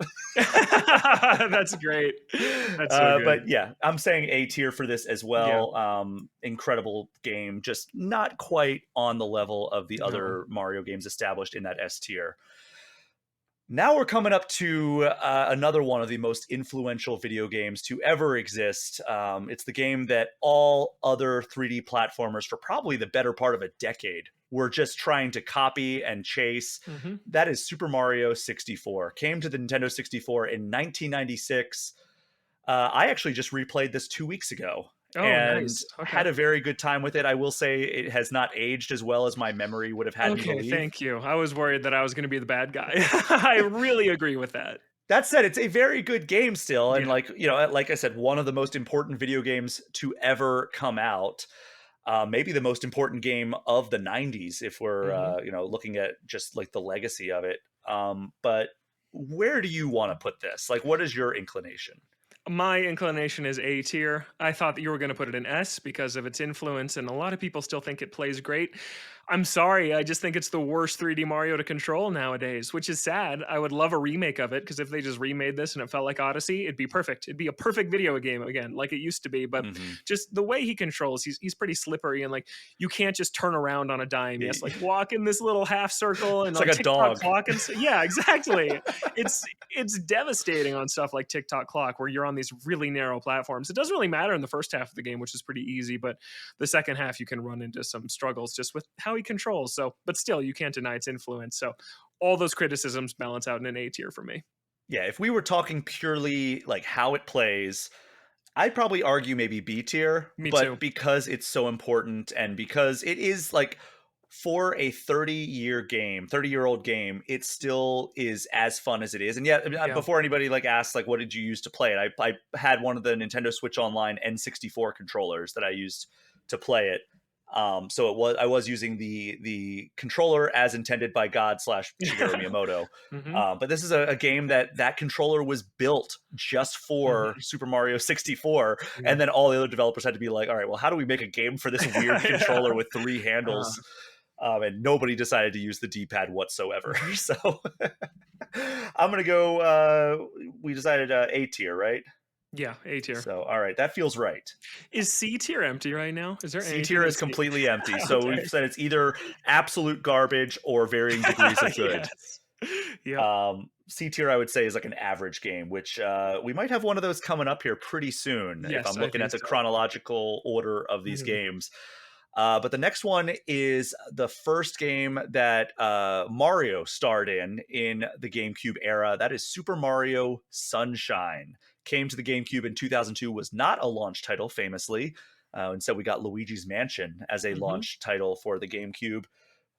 That's great. That's so good. But yeah, I'm saying A tier for this as Yeah. well. Incredible game, just not quite on the level of the No. other Mario games established in that S tier. Now we're coming up to another one of the most influential video games to ever exist. It's the game that all other 3D platformers for probably the better part of a decade were just trying to copy and chase. Mhm. That is Super Mario 64. Came to the Nintendo 64 in 1996. I actually just replayed this 2 weeks ago Oh, and nice. had Okay. a very good time with it. I will say it has not aged as well as my memory would have had me Okay, believe. thank you. I was worried that I was gonna be the bad guy. I really agree with that. That said, it's a very good game still, and Yeah. like I said, one of the most important video games to ever come out. Maybe the most important game of the '90s, if we're Mhm. looking at just like the legacy of it. But where do you want to put this? Like, what is your inclination? My inclination is A tier. I thought that you were gonna put it in S because of its influence, and a lot of people still think it plays great. I'm sorry, I just think it's the worst 3D Mario to control nowadays, which is sad. I would love a remake of it because if they just remade this and it felt like Odyssey, it'd be perfect. It'd be a perfect video game again, like it used to be. But Hmm. just the way he controls, he's pretty slippery and like you can't just turn around on a dime. Yes, like walk in this little half circle and It's on like a TikTok dog. clock and yeah, exactly. It's devastating on stuff like TikTok clock where you're on these really narrow platforms. It doesn't really matter in the first half of the game, which is pretty easy, but the second half you can run into some struggles just with how he controls. So, but still, you can't deny its influence. So, all those criticisms balance out in an A tier for me. Yeah, if we were talking purely like how it plays, I'd probably argue maybe B tier, Me but too. because it's so important and because it is like for a 30-year-old game, it still is as fun as it is. And yeah, I mean, Yeah. before anybody like asks like what did you use to play it, I had one of the Nintendo Switch Online N64 controllers that I used to play it. So I was using the controller as intended by God slash Shigeru Miyamoto. Hmm. But this is a game that controller was built just for Hmm. Super Mario 64, Yeah. and then all the other developers had to be like, all right, well, how do we make a game for this weird Yeah. controller with three Uh, handles? And nobody decided to use the D-pad whatsoever. mhm. So I'm gonna go. We decided A tier, right? Yeah. A tier. So all right, that feels right. Is C tier empty right now? Is there C anything tier in is C? completely empty. So Okay. we've said it's either absolute garbage or varying degrees of good. Yes. Yep. C tier, I would say, is like an average game, which we might have one of those coming up here pretty soon if Yes, I'm I looking at think the so. chronological order of these Mhm. games. But the next one is the first game that Mario starred in the GameCube era. That is Super Mario Sunshine. Came to the GameCube in 2002, was not a launch title, famously. Instead, we got Luigi's Mansion as a Mhm. launch title for the GameCube.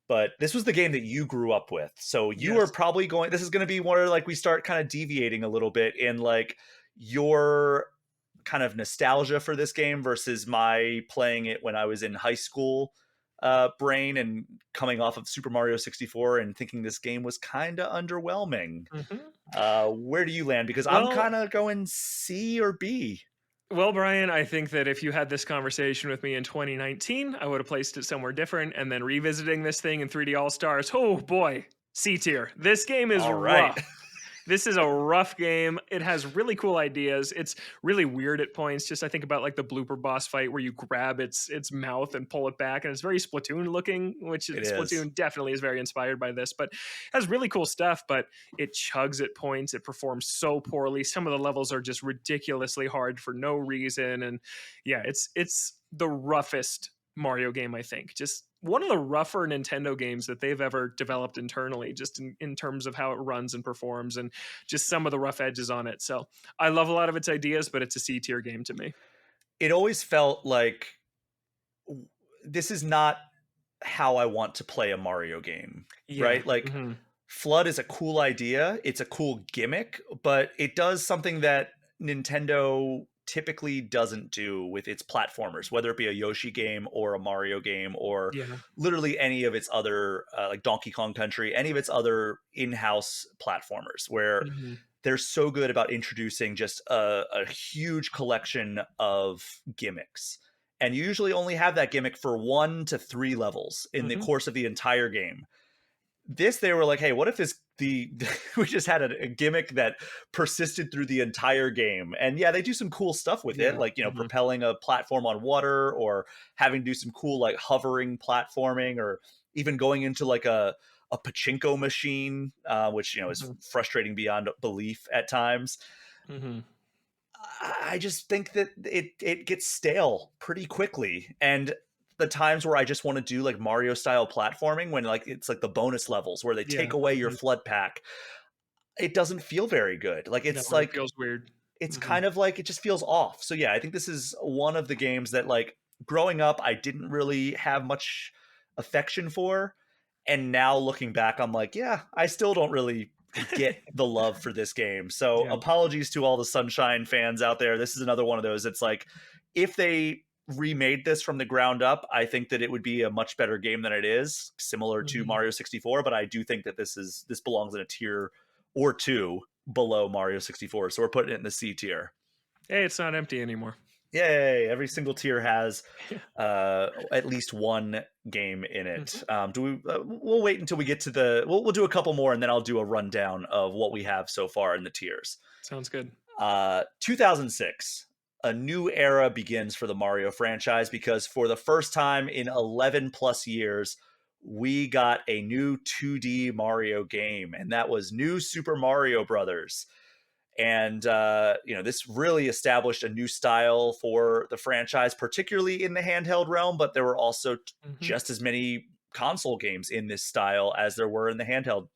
But this was the game that you grew up with. So you are Yes. probably going, this is going to be where like we start kind of deviating a little bit in like your kind of nostalgia for this game versus my playing it when I was in high school brain and coming off of Super Mario 64 and thinking this game was kind of underwhelming. Mhm. Where do you land? Because I'm Well, kind of going C or B. Brian, I think that if you had this conversation with me in 2019, I would have placed it somewhere different. And then revisiting this thing in 3D All Stars, oh boy, C tier. This game is All right. rough. This is a rough game. It has really cool ideas. It's really weird at points. Just I think about like the blooper boss fight where you grab its mouth and pull it back, and it's very Splatoon looking, which It is. Splatoon definitely is very inspired by this. But it has really cool stuff. But it chugs at points. It performs so poorly. Some of the levels are just ridiculously hard for no reason. And yeah, it's the roughest Mario game, I think. Just one of the rougher Nintendo games that they've ever developed internally, just in terms of how it runs and performs and just some of the rough edges on it. So I love a lot of its ideas, but it's a C tier game to me. It always felt like this is not how I want to play a Mario game, Yeah. right? Like Hmm. Flood is a cool idea, it's a cool gimmick, but it does something that Nintendo typically doesn't do with its platformers, whether it be a Yoshi game or a Mario game or Yeah. literally any of its other like Donkey Kong Country, any of its other in-house platformers where Hmm. they're so good about introducing just a huge collection of gimmicks. And you usually only have that gimmick for 1 to 3 levels in the Hmm. course of the entire game. This, they were like, hey, what if this the we just had a gimmick that persisted through the entire game? And yeah, they do some cool stuff with it, Yeah. like Hmm. propelling a platform on water or having to do some cool like hovering platforming or even going into like a pachinko machine, which is Hmm. frustrating beyond belief at times. Hmm. I just think that it gets stale pretty quickly, and the times where I just want to do like Mario style platforming when like it's like the bonus levels where they take Yeah. away your Hmm. flood pack, it doesn't feel very good. Like No, it's it like feels weird. it's Hmm. kind of like it just feels off. So yeah, I think this is one of the games that like growing up I didn't really have much affection for, and now looking back I'm like, yeah, I still don't really get the love for this game. So Yeah. apologies to all the Sunshine fans out there. This is another one of those. It's like if they remade this from the ground up, I think that it would be a much better game than it is, similar to Hmm. Mario 64, but I do think that this belongs in a tier or two below Mario 64. So we're putting it in the C tier. Hey, it's not empty anymore. Yay! Every single tier has at least one game in it. Mhm. Do we? We'll wait until we get to the. We'll do a couple more, and then I'll do a rundown of what we have so far in the tiers. Sounds good. 2006. A new era begins for the Mario franchise because for the first time in 11 plus years, we got a new 2D Mario game, and that was New Super Mario Brothers. And this really established a new style for the franchise, particularly in the handheld realm, but there were also Mhm. just as many console games in this style as there were in the handheld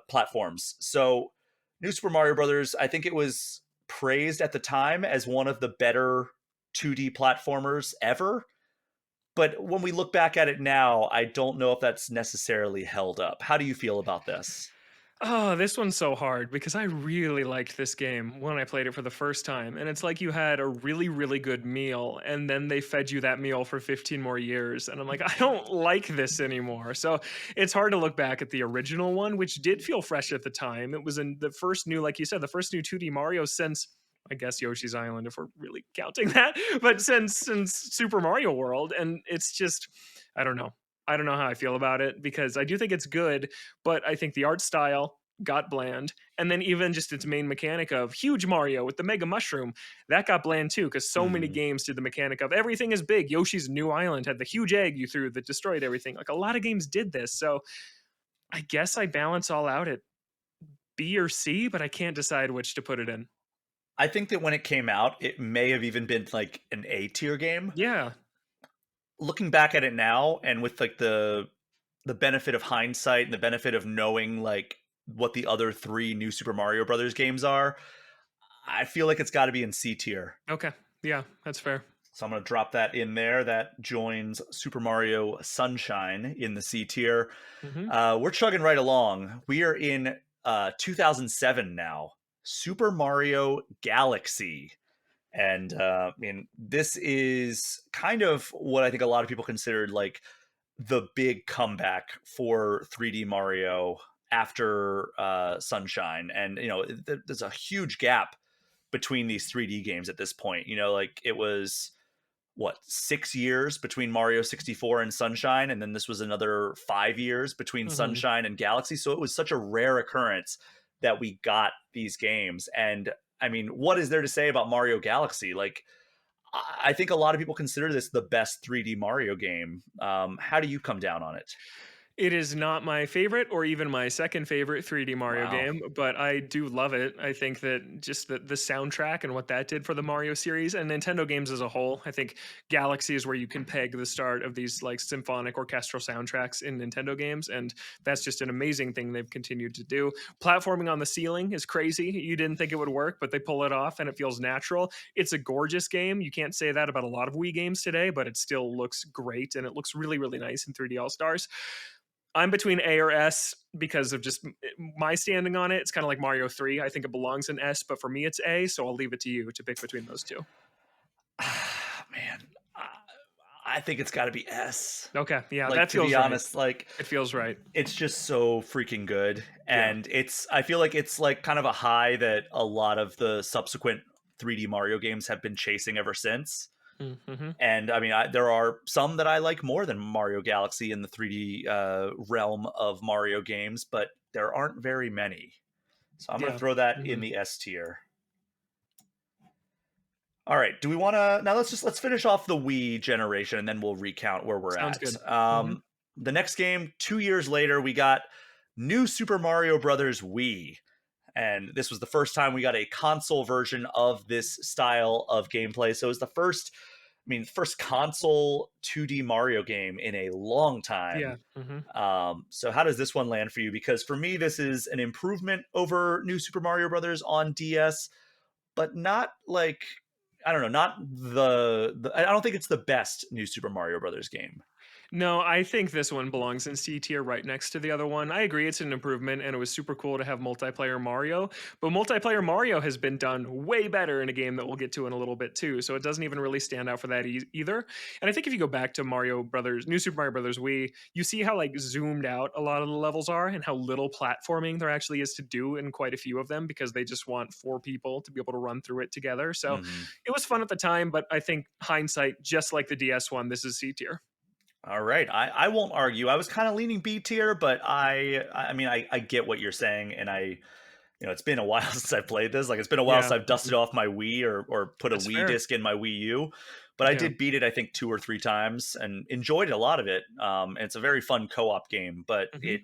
platforms. So New Super Mario Brothers, I think it was praised at the time as one of the better 2D platformers ever. But when we look back at it now, I don't know if that's necessarily held up. How do you feel about this? Oh, this one's so hard because I really liked this game when I played it for the first time. And it's like you had a really, really good meal, and then they fed you that meal for 15 more years. And I'm like, I don't like this anymore. So it's hard to look back at the original one, which did feel fresh at the time. It was in the first new, like you said, the first new 2D Mario since. I guess Yoshi's Island, if we're really counting that, but since Super Mario World, and it's just, I don't know. I don't know how I feel about it because I do think it's good, but I think the art style got bland. And then even just its main mechanic of huge Mario with the Mega Mushroom, that got bland too, because so many Hmm. games did the mechanic of everything is big. Yoshi's New Island had the huge egg you threw that destroyed everything. Like a lot of games did this. So I guess I balance all out at B or C, but I can't decide which to put it in. I think that when it came out, it may have even been like an A tier game. Yeah. Looking back at it now, and with like the benefit of hindsight and the benefit of knowing like what the other three new Super Mario Brothers games are, I feel like it's got to be in C tier. Okay. Yeah, that's fair. So I'm going to drop that in there. That joins Super Mario Sunshine in the C tier. Hmm. We're chugging right along. We are in 2007 now. Super Mario Galaxy. And this is kind of what I think a lot of people considered like the big comeback for 3D Mario after Sunshine. And, there's a huge gap between these 3D games at this point. Like it was what 6 years between Mario 64 and Sunshine, and then this was another 5 years between Hmm. Sunshine and Galaxy. So it was such a rare occurrence that we got these games. And I mean, what is there to say about Mario Galaxy? Like, I think a lot of people consider this the best 3D Mario game. How do you come down on it? It is not my favorite or even my second favorite 3D Mario Wow. game, but I do love it. I think that just the soundtrack and what that did for the Mario series and Nintendo games as a whole, I think Galaxy is where you can peg the start of these like symphonic orchestral soundtracks in Nintendo games. And that's just an amazing thing they've continued to do. Platforming on the ceiling is crazy. You didn't think it would work, but they pull it off and it feels natural. It's a gorgeous game. You can't say that about a lot of Wii games today, but it still looks great and it looks really, really nice in 3D All Stars. I'm between A or S because of just my standing on it. It's kind of like Mario 3. I think it belongs in S, but for me, it's A. So I'll leave it to you to pick between those two. Man, I think it's got to be S. Okay. Yeah, Like, that to be feels right. honest, like It feels right. it's just so freaking good. Yeah. And I feel like it's like kind of a high that a lot of the subsequent 3D Mario games have been chasing ever since. Mm-hmm. And I mean, there are some that I like more than Mario Galaxy in the 3D realm of Mario games, but there aren't very many. So I'm going to Yeah. throw that in Hmm. the S tier. All right. Do we want to now? Let's finish off the Wii generation, and then we'll recount where we're Sounds at. good. Hmm. The next game, 2 years later, we got New Super Mario Brothers Wii. And this was the first time we got a console version of this style of gameplay. So it was the first, I mean, first console 2D Mario game in a long time. Yeah. Hmm. So how does this one land for you? Because for me, this is an improvement over New Super Mario Brothers on DS, but not like I don't know, not I don't think it's the best New Super Mario Brothers game. No, I think this one belongs in C tier right next to the other one. I agree it's an improvement and it was super cool to have multiplayer Mario, but multiplayer Mario has been done way better in a game that we'll get to in a little bit too. So it doesn't even really stand out for that either. And I think if you go back to Mario Brothers, New Super Mario Brothers Wii, you see how like zoomed out a lot of the levels are and how little platforming there actually is to do in quite a few of them because they just want four people to be able to run through it together. So Hmm. it was fun at the time, but I think hindsight, just like the DS one, this is C tier. All right, I won't argue. I was kind of leaning B tier, but I mean I get what you're saying, and it's been a while since I played this. Like it's been a while Yeah. since I've dusted off my Wii or put a That's Wii fair. disc in my Wii U. But I Yeah. did beat it, I think, 2 or 3 times and enjoyed a lot of it. And it's a very fun co-op game. But Mhm.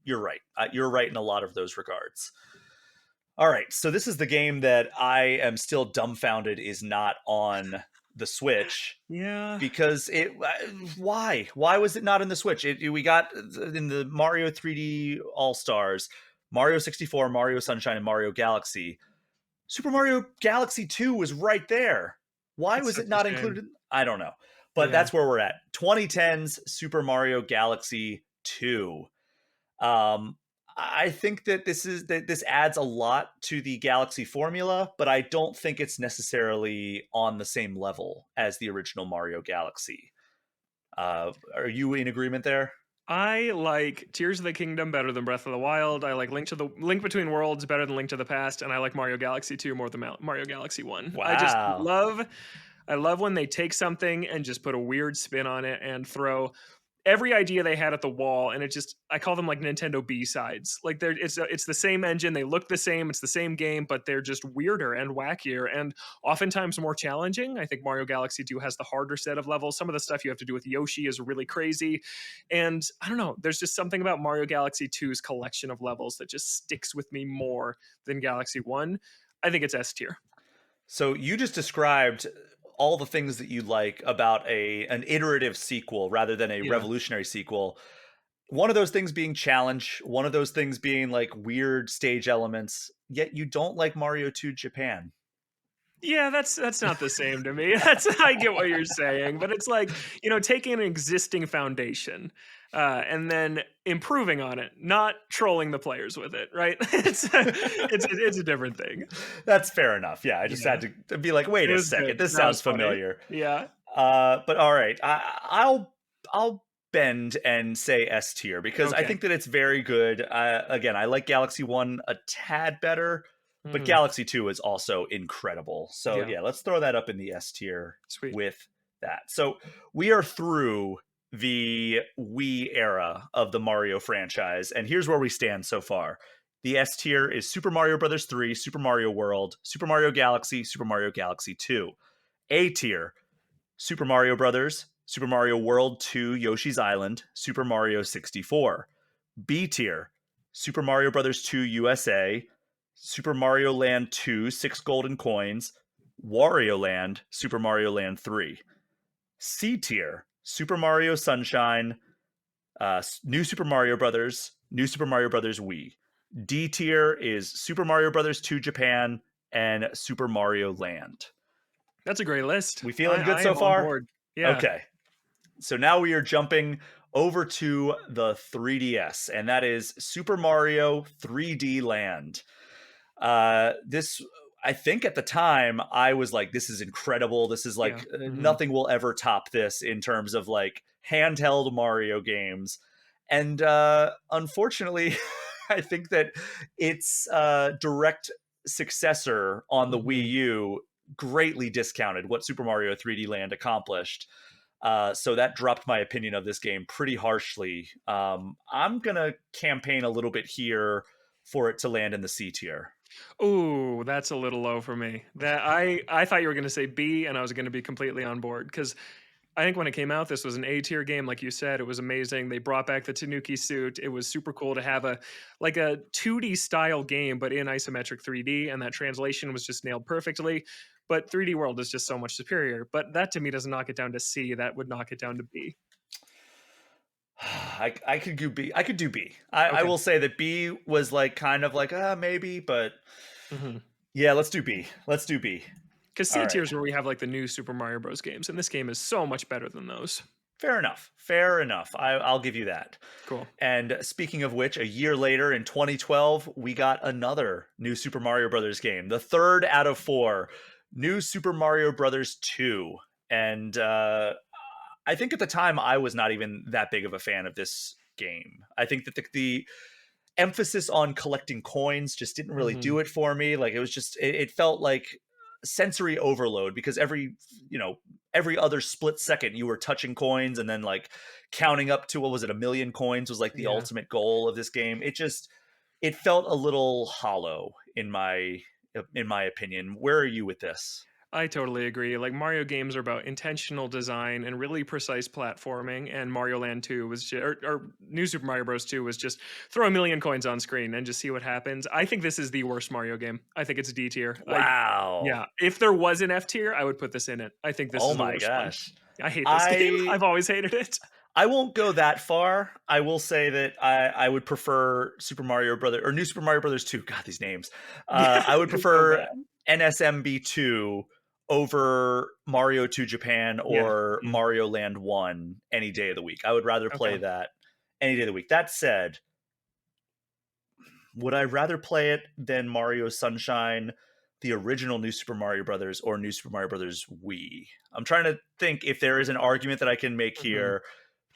you're right. You're right in a lot of those regards. All right, so this is the game that I am still dumbfounded is not on the Switch Yeah. because why was it not in the Switch? We got in the Mario 3D All Stars, Mario 64, Mario Sunshine, and Mario Galaxy. Super Mario Galaxy 2 was right there. Why It's was such it a not shame. included? I don't know, but Yeah. that's where we're at. 2010's Super Mario Galaxy 2. um I think that this adds a lot to the Galaxy formula, but I don't think it's necessarily on the same level as the original Mario Galaxy. Are you in agreement there? I like Tears of the Kingdom better than Breath of the Wild. I like Link Between Worlds better than Link to the Past, and I like Mario Galaxy 2 more than Mario Galaxy 1. Wow. I love when they take something and just put a weird spin on it and throw every idea they had at the wall, and it just I call them like Nintendo B-sides. Like it's the same engine, they look the same, it's the same game, but they're just weirder and wackier and oftentimes more challenging. I think Mario Galaxy 2 has the harder set of levels. Some of the stuff you have to do with Yoshi is really crazy. And I don't know, there's just something about Mario Galaxy 2's collection of levels that just sticks with me more than Galaxy 1. I think it's S tier. So you just described all the things that you like about a an iterative sequel rather than a Yeah. revolutionary sequel. One of those things being challenge, one of those things being like weird stage elements, yet you don't like Mario 2 Japan. Yeah, that's not the same to me. That's I get what you're saying, but it's like, taking an existing foundation, and then improving on it, not trolling the players with it, right? It's a different thing. That's fair enough. Yeah, I just Yeah, had to be like, wait it a was second, good. this That was sounds funny. familiar. Yeah, But all right, I'll bend and say S tier because I okay. think that it's very good. Again, I like Galaxy One a tad better, but Mhm. Galaxy Two is also incredible. So Yeah, yeah, let's throw that up in the S tier sweet. with that. So we are through the Wii era of the Mario franchise, and here's where we stand so far. The S tier is Super Mario Brothers 3, Super Mario World, Super Mario Galaxy, Super Mario Galaxy 2. A tier, Super Mario Brothers, Super Mario World 2 Yoshi's Island, Super Mario 64. B tier, Super Mario Brothers 2 USA, Super Mario Land 2 6 Golden Coins, Wario Land, Super Mario Land 3. C tier, Super Mario Sunshine, New Super Mario Brothers, New Super Mario Brothers Wii. D tier is Super Mario Brothers 2 Japan and Super Mario Land. That's a great list. We I feeling good I so am on far? board. Yeah. Okay. So now we are jumping over to the 3DS, and that is Super Mario 3D Land. This, I think at the time, I was like, this is incredible. This is Yeah. like, Mhm. nothing will ever top this in terms of like handheld Mario games. And unfortunately, I think that its direct successor on the Wii Mhm. U greatly discounted what Super Mario 3D Land accomplished. So that dropped my opinion of this game pretty harshly. I'm gonna campaign a little bit here for it to land in the C tier. Ooh, that's a little low for me. That I thought you were gonna say B, and I was gonna be completely on board because I think when it came out, this was an A tier game, like you said. It was amazing. They brought back the Tanuki suit. It was super cool to have a 2D style game, but in isometric 3D, and that translation was just nailed perfectly. But 3D World is just so much superior. But that to me doesn't knock it down to C. That would knock it down to B. I could do B. I could do B. I Okay. will say that B was like kind of like maybe, but Mhm. yeah, let's do B. Let's do B. Because All C right. tier is where we have like the new Super Mario Bros. Games, and this game is so much better than those. Fair enough. Fair enough. I'll give you that. Cool. And speaking of which, a year later in 2012, we got another new Super Mario Brothers game, the third out of four, New Super Mario Brothers 2. And I think at the time I was not even that big of a fan of this game. I think that the emphasis on collecting coins just didn't really Hmm. do it for me. Like it was just it felt like sensory overload because every other split second you were touching coins and then like counting up to what was it, a million coins was like the Yeah. ultimate goal of this game. It felt a little hollow in my opinion. Where are you with this? I totally agree. Like Mario games are about intentional design and really precise platforming, and Mario Land 2 was just, or New Super Mario Bros. 2 was just throw a million coins on screen and just see what happens. I think this is the worst Mario game. I think it's D tier. Wow. Yeah, if there was an F tier, I would put this in it. I think this Oh is the my worst one. gosh. I hate this game. I I've always hated it. I won't go that far. I will say that I would prefer Super Mario Brother or New Super Mario Brothers 2. God, these names. Yeah, I would they're so prefer bad. NSMB 2 over Mario 2 Japan Yeah. or Mhm. Mario Land 1 any day of the week. I would rather play Okay. that any day of the week. That said, would I rather play it than Mario Sunshine, the original New Super Mario Brothers, or New Super Mario Brothers Wii? I'm trying to think if there is an argument that I can make Mhm. here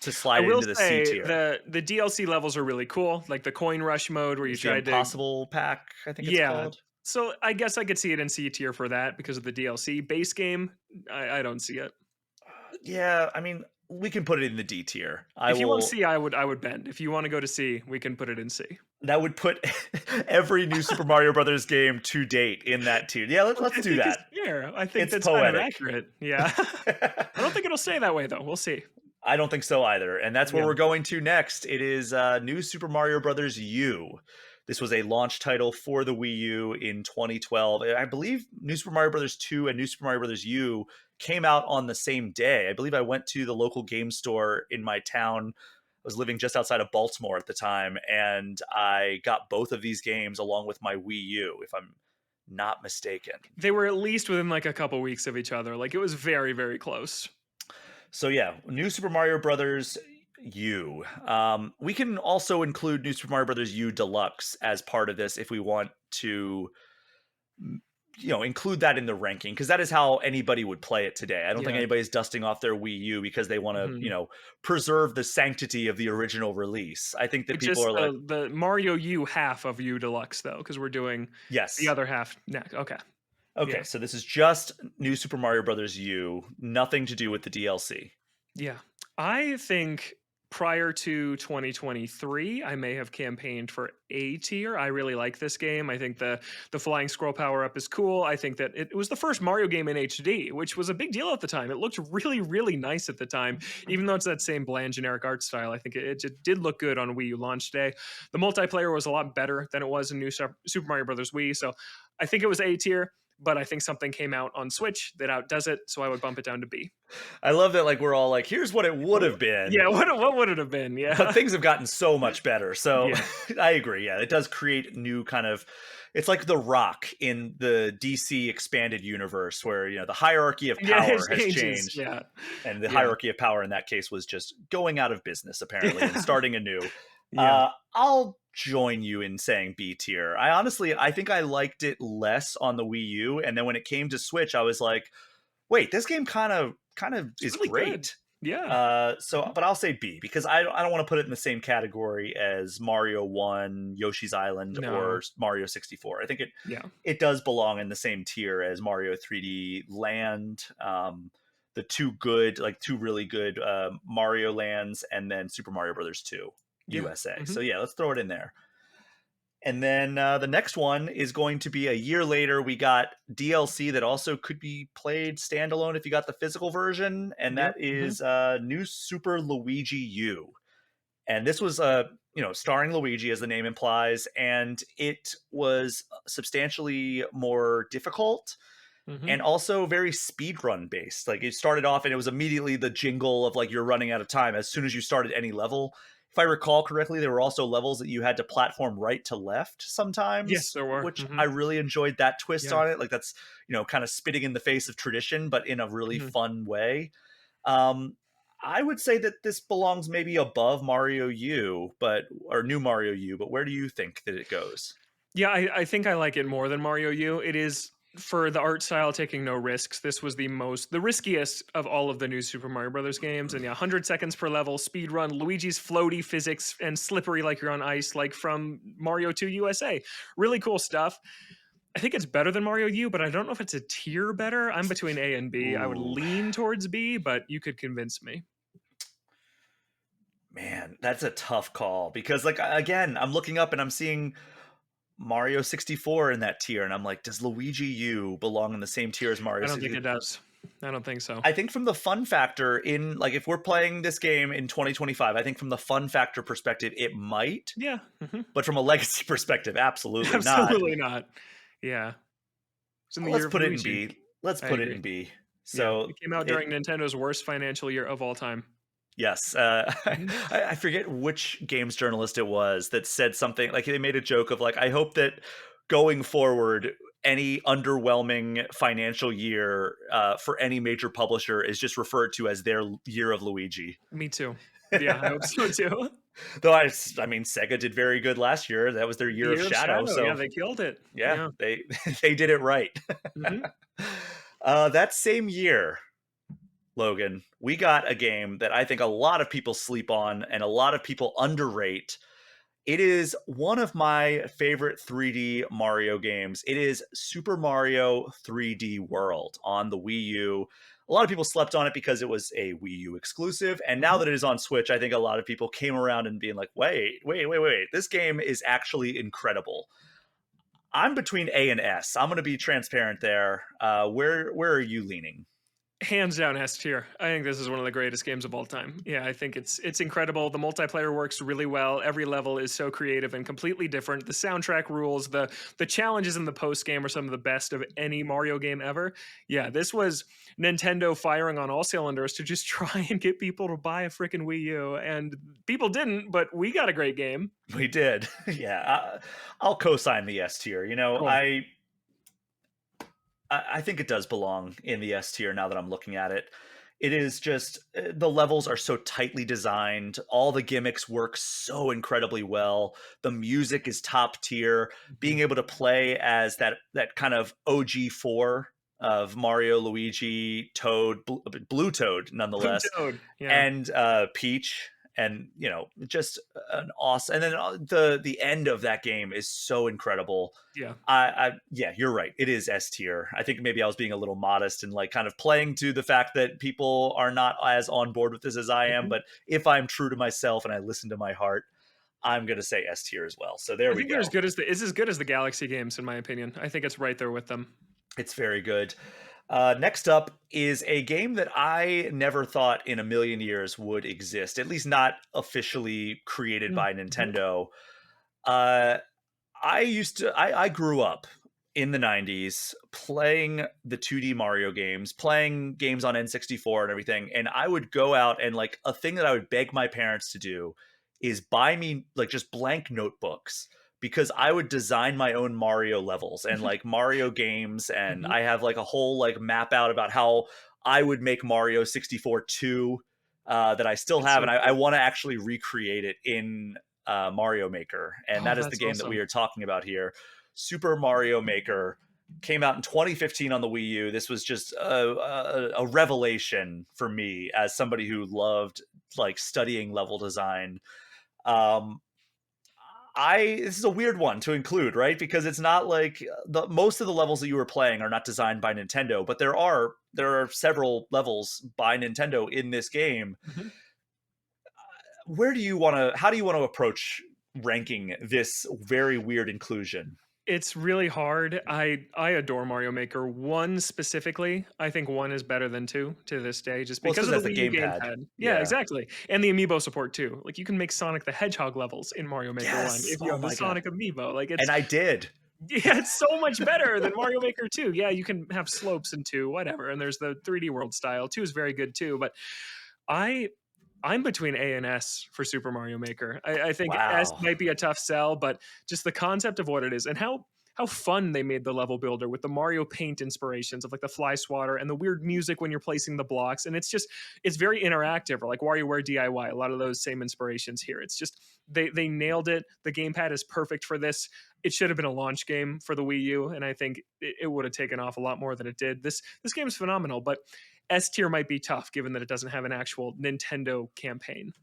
to I slide it will into the C say tier. the DLC levels are really cool, like the coin rush mode where you Is the tried to. Impossible Pack, I think it's Yeah. called. So I guess I could see it in C tier for that because of the DLC. Base game, I don't see it. Yeah, I mean, we can put it in the D tier. I If you want will. C, I would bend. If you want to go to C, we can put it in C. That would put every new Super Mario Brothers game to date in that tier. Yeah, Which let's I do think is that. fair. I think It's that's kind of poetic. accurate. Yeah. I don't think it'll stay that way though. We'll see. I don't think so either. And that's where Yeah. we're going to next. It is New Super Mario Brothers U. This was a launch title for the Wii U in 2012. I believe New Super Mario Brothers 2 and New Super Mario Brothers U came out on the same day. I believe I went to the local game store in my town. I was living just outside of Baltimore at the time, and I got both of these games along with my Wii U, if I'm not mistaken. They were at least within like a couple weeks of each other. Like it was very, very close. So yeah, New Super Mario Brothers U. We can also include New Super Mario Brothers U Deluxe as part of this if we want to, include that in the ranking because that is how anybody would play it today. I don't think Yeah. anybody's dusting off their Wii U because they want to, Mhm. preserve the sanctity of the original release. I think that It's people just are like, the Mario U half of U Deluxe though, because we're doing the yes, other half next. Okay. okay, Yeah. so this is just New Super Mario Brothers U, nothing to do with the DLC. Yeah. I think prior to 2023, I may have campaigned for A tier. I really like this game. I think the flying scroll power up is cool. I think that it was the first Mario game in HD, which was a big deal at the time. It looked really, really nice at the time, even though it's that same bland generic art style. I think it did look good on Wii U launch day. The multiplayer was a lot better than it was in New Super Mario Brothers Wii. So I think it was A tier. But I think something came out on Switch that outdoes it, so I would bump it down to B. I love that, like, we're all like, here's what it would have been, Yeah, what would it have been? but Yeah. things have gotten so much better. So Yeah. I agree. Yeah, it does create new kind of. It's like the Rock in the DC expanded universe, where the hierarchy of Yeah, it power has changes. changed, Yeah. and the Yeah. hierarchy of power in that case was just going out of business apparently and starting anew. Yeah. I'll join you in saying B tier. I think I liked it less on the Wii U, and then when it came to Switch, I was like, wait, this game kind of It's is really good. great. Yeah. So, Mhm. but I'll say B because I don't want to put it in the same category as Mario 1, Yoshi's Island, or No. Mario 64. I think Yeah. it does belong in the same tier as Mario 3D Land, the two really good Mario lands, and then Super Mario Brothers 2 Yeah. USA. So Mhm. yeah, let's throw it in there. And then the next one is going to be a year later. We got DLC that also could be played standalone if you got the physical version, and that Yep. Mhm. is New Super Luigi U. And this was starring Luigi as the name implies, and it was substantially more difficult and Mhm. also very speedrun based. Like it started off and it was immediately the jingle of like you're running out of time as soon as you started any level. If I recall correctly, there were also levels that you had to platform right to left Yes, sometimes, there were. which I Mhm. really enjoyed that twist Yeah. on it. Like that's, kind of spitting in the face of tradition, but in a really Mhm. fun way. Um, I would say that this belongs maybe above Mario U, or New Mario U, but where do you think that it goes? Yeah, I think I like it more than Mario U. It is for the art style taking no risks. This was the riskiest of all of the new Super Mario Brothers games. And yeah, 100 seconds per level, speed run, Luigi's floaty physics and slippery like you're on ice, like from Mario 2 USA. Really cool stuff. I think it's better than Mario U, but I don't know if it's a tier better. I'm between A and B. I would Ooh, lean towards B, but you could convince me. man, that's a tough call because, like, again, I'm looking up and I'm seeing Mario 64 in that tier, and I'm like, does Luigi U belong in the same tier as Mario I don't think 60? it does. I don't think so. I think from the fun factor in, like, if we're playing this game in 2025, I think from the fun factor perspective, it might, Yeah. Mhm. but from a legacy perspective, absolutely not. Absolutely not. Yeah. It's in the Let's year of put it in Luigi. B. Let's I put it agree. in B. Yeah, So it came out it during Nintendo's worst financial year of all time. yes, Mhm. I forget which games journalist it was that said something like they made a joke of like, I hope that going forward, any underwhelming financial year for any major publisher is just referred to as their year of Luigi. Me too. Yeah, I hope so too. Though I mean, Sega did very good last year. That was their The year of Year of Shadow. Shadow, yeah, So they killed it. yeah, Yeah. they they did it right. Mhm. That same year, Logan, we got a game that I think a lot of people sleep on and a lot of people underrate. It is one of my favorite 3D Mario games. It is Super Mario 3D World on the Wii U. A lot of people slept on it because it was a Wii U exclusive. And now Mhm. that it is on Switch, I think a lot of people came around and being like, wait. This game is actually incredible. I'm between A and S. I'm going to be transparent there. Where are you leaning? Hands down S tier. I think this is one of the greatest games of all time. Yeah, I think it's incredible. The multiplayer works really well. Every level is so creative and completely different. The soundtrack rules. The challenges in the post game are some of the best of any Mario game ever. Yeah, this was Nintendo firing on all cylinders to just try and get people to buy a freaking Wii U, and people didn't. But we got a great game. We did. Yeah, I'll co-sign the S tier. Cool. I think it does belong in the S tier now that I'm looking at it. It is just the levels are so tightly designed. All the gimmicks work so incredibly well. The music is top tier. Mhm. Being able to play as that kind of OG4 of Mario, Luigi, Toad, Blue Toad, Blue nonetheless, Toad. Yeah. and Peach, and just an awesome. And then the end of that game is so incredible. Yeah. Yeah, you're right. It is S tier. I think maybe I was being a little modest and like kind of playing to the fact that people are not as on board with this as I am. Mhm. But if I'm true to myself and I listen to my heart, I'm gonna say S tier as well. So there I we think they're as go. good as it's as good as the Galaxy games, in my opinion. I think it's right there with them. It's very good. Next up is a game that I never thought in a million years would exist, at least not officially created by Mhm. Nintendo. Uh, I grew up in the 90s playing the 2D Mario games, playing games on N64 and everything. And I would go out and like a thing that I would beg my parents to do is buy me like just blank notebooks because I would design my own Mario levels and like Mario games. And Mhm. I have like a whole like map out about how I would make Mario 64 2 that I still That's have. so And I cool. want to actually recreate it in Mario Maker, and Oh, that is the that's game that we awesome. are talking about here. Super Mario Maker came out in 2015 on the Wii U. This was just a revelation for me as somebody who loved like studying level design. Um, I This is a weird one to include, right? Because it's not like the most of the levels that you were playing are not designed by Nintendo, but there are several levels by Nintendo in this game. Mhm. Where do you want to how do you want to approach ranking this very weird inclusion? It's really hard. I adore Mario Maker. 1 specifically, I think 1 is better than 2 to this day just Well, it's because because of the that's the Wii U gamepad. gamepad. Yeah, Yeah. exactly. And the amiibo support too. Like, you can make Sonic the Hedgehog levels in Mario Maker 1 Yes. if you Oh have the my god. Sonic amiibo. Like, And I did. yeah, it's so much better than Mario Maker 2. Yeah, you can have slopes in 2, whatever, and there's the 3D World style. 2 is very good too, but I I'm between A and S for Super Mario Maker. I think S Wow. might be a tough sell, but just the concept of what it is and how how fun they made the level builder with the Mario Paint inspirations of like the fly swatter and the weird music when you're placing the blocks. And it's very interactive, or like WarioWare DIY, a lot of those same inspirations here. It's just, they nailed it. The gamepad is perfect for this. It should have been a launch game for the Wii U, and I think it would have taken off a lot more than it did. This game is phenomenal, but S tier might be tough given that it doesn't have an actual Nintendo campaign.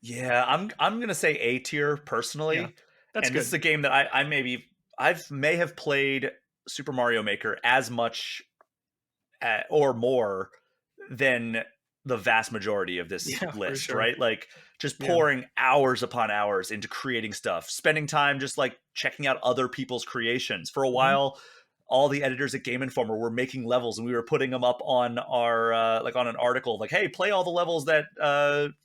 Yeah, I'm gonna say A tier Yeah, personally, that's and this is good. a game that I maybe I've may have played Super Mario Maker as much or more than the vast majority of this Yeah, for list, sure. right? Like just Yeah. pouring hours upon hours into creating stuff, spending time just like checking out other people's creations. For a Mhm. while, all the editors at Game Informer were making levels, and we were putting them up on our like on an article, like, "Hey, play all the levels that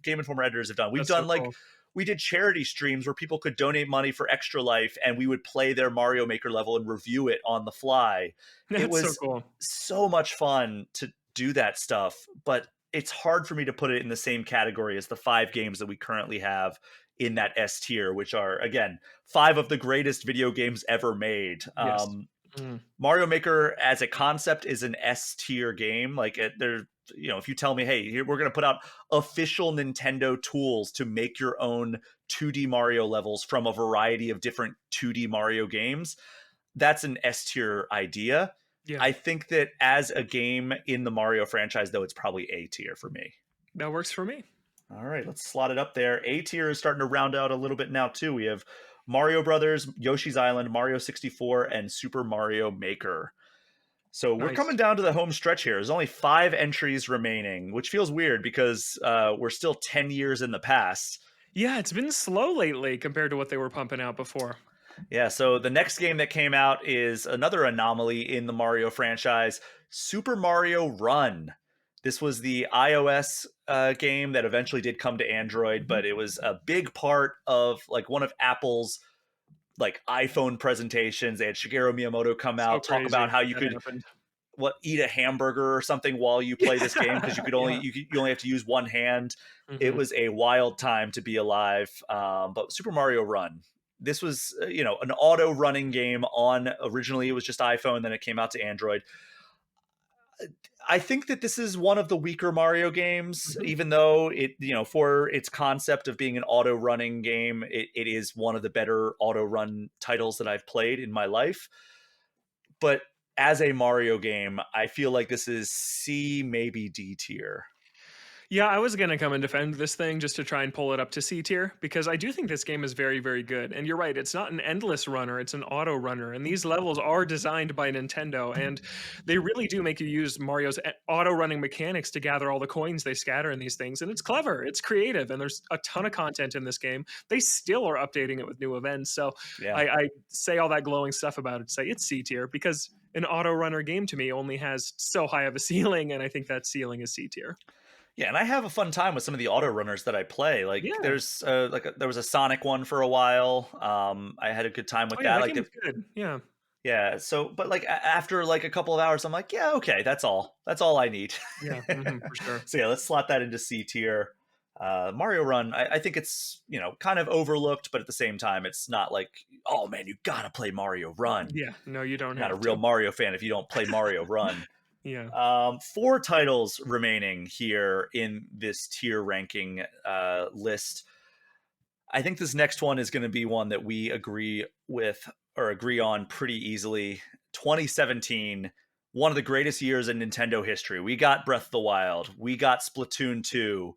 Game Informer editors have done." We've That's so done like cool. we did charity streams where people could donate money for Extra Life, and we would play their Mario Maker level and review it on the fly. It That's so was cool. so much fun to do that stuff, but it's hard for me to put it in the same category as the 5 games that we currently have in that S tier, which are again 5 of the greatest video games ever made. Yes. Mm. Mario Maker as a concept is an S tier game. Like there, if you tell me, hey, here, we're going to put out official Nintendo tools to make your own 2D Mario levels from a variety of different 2D Mario games, that's an S tier idea. Yeah, I think that as a game in the Mario franchise, though, it's probably A tier for me. that works for me. All right, let's slot it up there. A tier is starting to round out a little bit now too. We have Mario Brothers, Yoshi's Island, Mario 64, and Super Mario Maker. So we're coming Nice. down to the home stretch here. There's only 5 entries remaining, which feels weird because we're still 10 years in the past. Yeah, it's been slow lately compared to what they were pumping out before. Yeah, so the next game that came out is another anomaly in the Mario franchise, Super Mario Run. This was the iOS game that eventually did come to Android, Mhm. but it was a big part of like one of Apple's like iPhone presentations. They had Shigeru Miyamoto come So out, talk about crazy how that you that could happened. eat a hamburger or something while you play this game because Yeah. you only have to use one hand. It Mhm. was a wild time to be alive. But Super Mario Run, this was an auto running game on, originally it was just iPhone, then it came out to Android. I think that this is one of the weaker Mario games, Mhm. even though it, for its concept of being an auto running game, it is one of the better auto run titles that I've played in my life. But as a Mario game, I feel like this is C, maybe D tier. Yeah, I was gonna come and defend this thing just to try and pull it up to C tier because I do think this game is very, very good. And you're right, it's not an endless runner, it's an auto runner. And these levels are designed by Nintendo, and they really do make you use Mario's auto running mechanics to gather all the coins they scatter in these things. And it's clever, it's creative, and there's a ton of content in this game. They still are updating it with new events. So Yeah. I say all that glowing stuff about it to say it's C tier because an auto runner game to me only has so high of a ceiling, and I think that ceiling is C tier. Yeah, and I have a fun time with some of the auto runners that I play. Like Yeah. there's there was a Sonic one for a while. I had a good time Oh with yeah, that. that Like game was good. Yeah. yeah, so but like after like a couple of hours, I'm like, yeah, okay, that's all. That's all I need. Yeah, mhm, for sure. So yeah, let's slot that into C tier. Mario Run, I think it's kind of overlooked, but at the same time, it's not like, oh man, you gotta play Mario Run. Yeah, no, you don't You're not a have real to. Mario fan if you don't play Mario Run. Yeah. 4 titles remaining here in this tier ranking list. I think this next one is going to be one that we agree with or agree on pretty easily. 2017, one of the greatest years in Nintendo history. We got Breath of the Wild. We got Splatoon 2.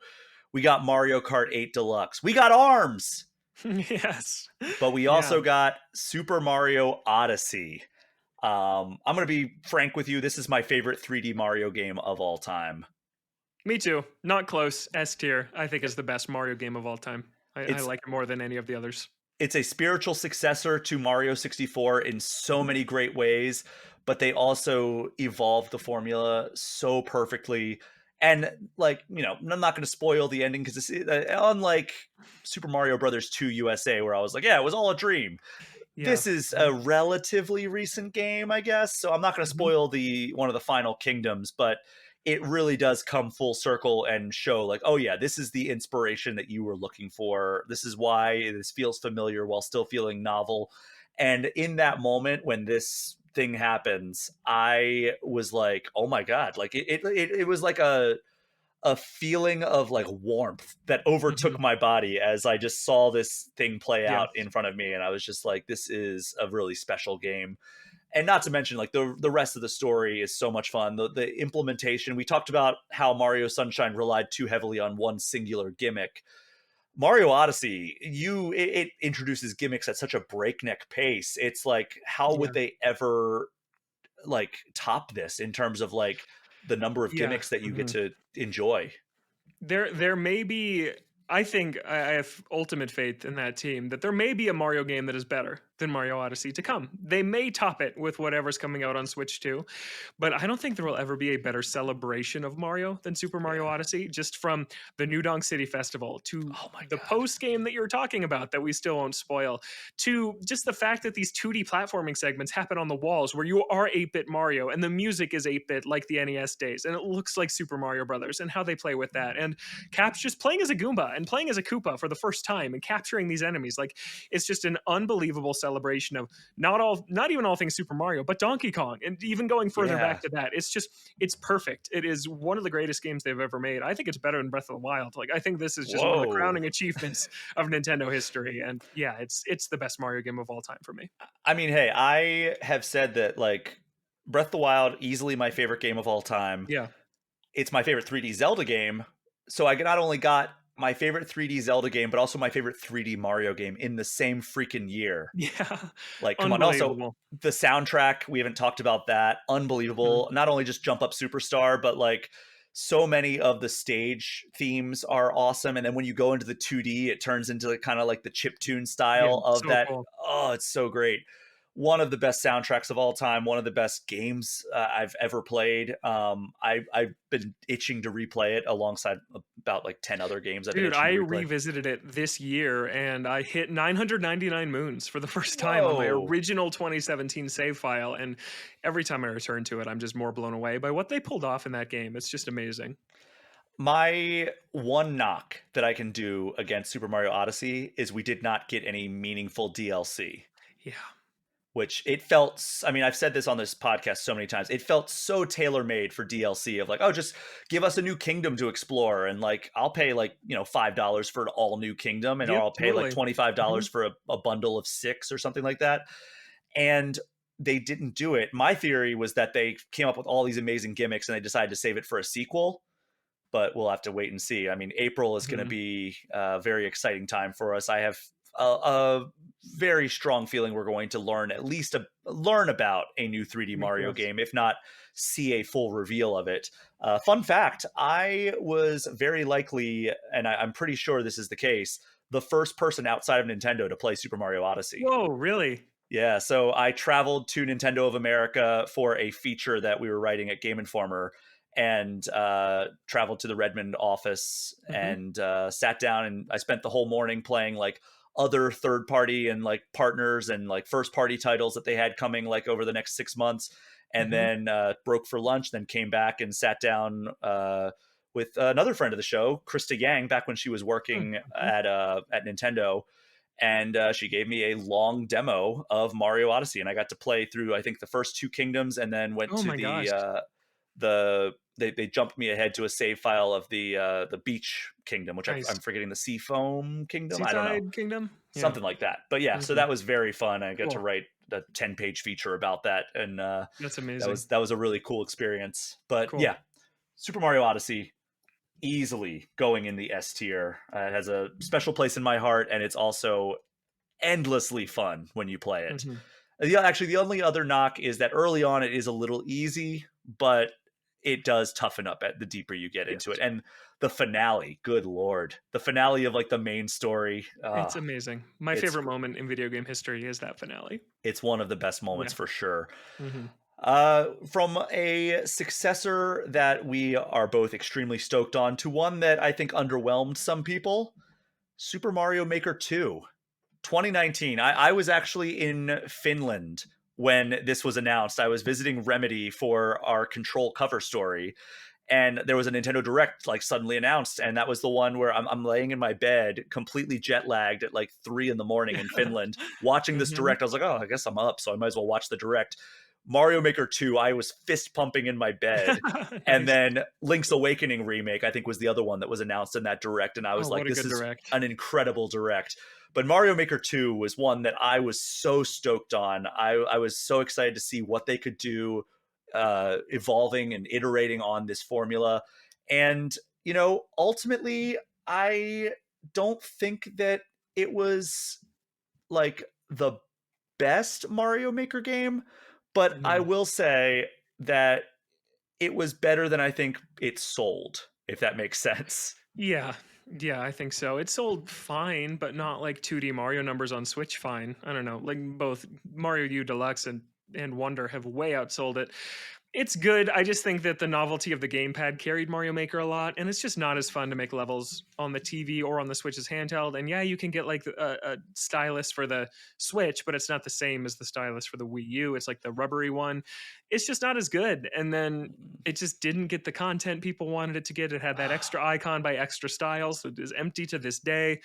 We got Mario Kart 8 Deluxe. We got ARMS. Yes. But we Yeah, also got Super Mario Odyssey. I'm going to be frank with you. This is my favorite 3D Mario game of all time. me too. Not close. S tier, I think is the best Mario game of all time. I It's like it more than any of the others. it's a spiritual successor to Mario 64 in so Mhm. many great ways, but they also evolved the formula so perfectly. And like, I'm not going to spoil the ending because it's unlike Super Mario Brothers 2 USA, where I was like, yeah, it was all a dream. Yeah. This is Mhm. a relatively recent game, I guess, so I'm not going to Mhm. spoil the one of the final kingdoms, but it really does come full circle and show like, oh yeah, this is the inspiration that you were looking for. This is why this feels familiar while still feeling novel. And in that moment when this thing happens, I was like, oh my God, like it was like a feeling of like warmth that overtook Mhm. my body as I just saw this thing play out Yes. in front of me. And I was just like, this is a really special game. And not to mention, like the rest of the story is so much fun. The implementation, we talked about how Mario Sunshine relied too heavily on one singular gimmick. Mario Odyssey, it introduces gimmicks at such a breakneck pace. It's like, how Yeah. would they ever like top this in terms of like the number of Yeah. gimmicks that you get Mhm. to enjoy? There may be. I think I have ultimate faith in that team that there may be a Mario game that is better than Mario Odyssey to come. They may top it with whatever's coming out on Switch 2, but I don't think there will ever be a better celebration of Mario than Super Mario Yeah. Odyssey. Just from the New Donk City Festival to Oh my the God. post game that you're talking about that we still won't spoil, to just the fact that these 2D platforming segments happen on the walls where you are 8-bit Mario and the music is 8-bit like the NES days and it looks like Super Mario Brothers and how they play with that. And Cap's just playing as a Goomba and playing as a Koopa for the first time and capturing these enemies. Like, it's just an unbelievable celebration of not even all things Super Mario, but Donkey Kong. And even going further Yeah. back to that, it's perfect. It is one of the greatest games they've ever made. I think it's better than Breath of the Wild. Like, I think this is just one of the Whoa. crowning achievements of Nintendo history. And yeah, it's the best Mario game of all time for me. I mean, hey, I have said that like Breath of the Wild, easily my favorite game of all time. Yeah. It's my favorite 3D Zelda game. So I not only got my favorite 3D Zelda game, but also my favorite 3D Mario game in the same freaking year. Yeah. Like, come on. Also, Unbelievable. the soundtrack, we haven't talked about that. Mhm. Unbelievable. Not only just Jump Up Superstar, but like so many of the stage themes are awesome. And then when you go into the 2D, it turns into kind of like the chiptune Yeah. style of So that. cool. Oh, it's so great. One of the best soundtracks of all time, one of the best games I've ever played. I've been itching to replay it alongside about like 10 other games I've been Dude, itching I to replay. revisited it this year and I hit 999 moons for the first time on my Whoa. original 2017 save file. And every time I return to it, I'm just more blown away by what they pulled off in that game. It's just amazing. My one knock that I can do against Super Mario Odyssey is we did not get any meaningful DLC, Yeah. which it felt, I mean, I've said this on this podcast so many times. It felt so tailor-made for DLC of like, oh, just give us a new kingdom to explore and like I'll pay like, $5 for an all new kingdom and Yep, I'll pay like totally. $25 Mhm. for a bundle of 6 or something like that. And they didn't do it. My theory was that they came up with all these amazing gimmicks and they decided to save it for a sequel, but we'll have to wait and see. I mean, April is going to Mhm. be a very exciting time for us. I have a very strong feeling we're going to learn at least learn about a new 3D Me Mario too. game, if not see a full reveal of it. Fun fact: I was very likely, and I'm pretty sure this is the case, the first person outside of Nintendo to play Super Mario Odyssey. Whoa, really? Yeah, so I traveled to Nintendo of America for a feature that we were writing at Game Informer, and traveled to the Redmond office Mhm. and sat down, and I spent the whole morning playing like other third party and like partners and like first party titles that they had coming like over the next 6 months, and Mhm. then broke for lunch, then came back and sat down with another friend of the show, Krista Yang, back when she was working Mhm. at Nintendo, and she gave me a long demo of Mario Odyssey, and I got to play through I think the first 2 kingdoms, and then went Oh to my gosh. they jumped me ahead to a save file of the beach kingdom, which I'm Nice. forgetting, the sea foam kingdom. I don't know, Seaside Kingdom? Yeah. something like that. But yeah, so Mhm. that was very fun. I got to Cool. write a 10-page feature about that, and That's amazing. that was a really cool experience. But Cool. yeah, Super Mario Odyssey easily going in the S tier. It has a special place in my heart, and it's also endlessly fun when you play it. Mhm. Actually, the only other knock is that early on it is a little easy, but it does toughen up at the deeper you get into it. Yes. And the finale, good lord, the finale of like the main story, It's amazing. My it's favorite moment in video game history is that finale. it's one of the best moments Yeah. for sure. Mhm. From a successor that we are both extremely stoked on to one that I think underwhelmed some people, Super Mario Maker 2. 2019. I was actually in Finland when this was announced. I was visiting Remedy for our Control cover story, and there was a Nintendo Direct like suddenly announced, and that was the one where I'm laying in my bed, completely jet lagged at like 3 in the morning in Finland, watching this Mhm. Direct. I was like, oh, I guess I'm up, so I might as well watch the Direct. Mario Maker 2, I was fist pumping in my bed. And Nice. then Link's Awakening remake, I think, was the other one that was announced in that Direct, and I Oh, was like, what a this good is direct. an incredible Direct. But Mario Maker 2 was one that I was so stoked on. I was so excited to see what they could do, evolving and iterating on this formula. And, ultimately, I don't think that it was like the best Mario Maker game, but I No. will say that it was better than I think it sold, if that makes sense. Yeah. Yeah, I think so. It sold fine, but not like 2D Mario numbers on Switch fine. I don't know. Like both Mario U Deluxe and Wonder have way outsold it. It's good. I just think that the novelty of the gamepad carried Mario Maker a lot, and it's just not as fun to make levels on the TV or on the Switch's handheld. And yeah, you can get like a stylus for the Switch, but it's not the same as the stylus for the Wii U. It's like the rubbery one. It's just not as good. And then it just didn't get the content people wanted it to get. It had that extra icon by Extra Styles, so it is empty to this day.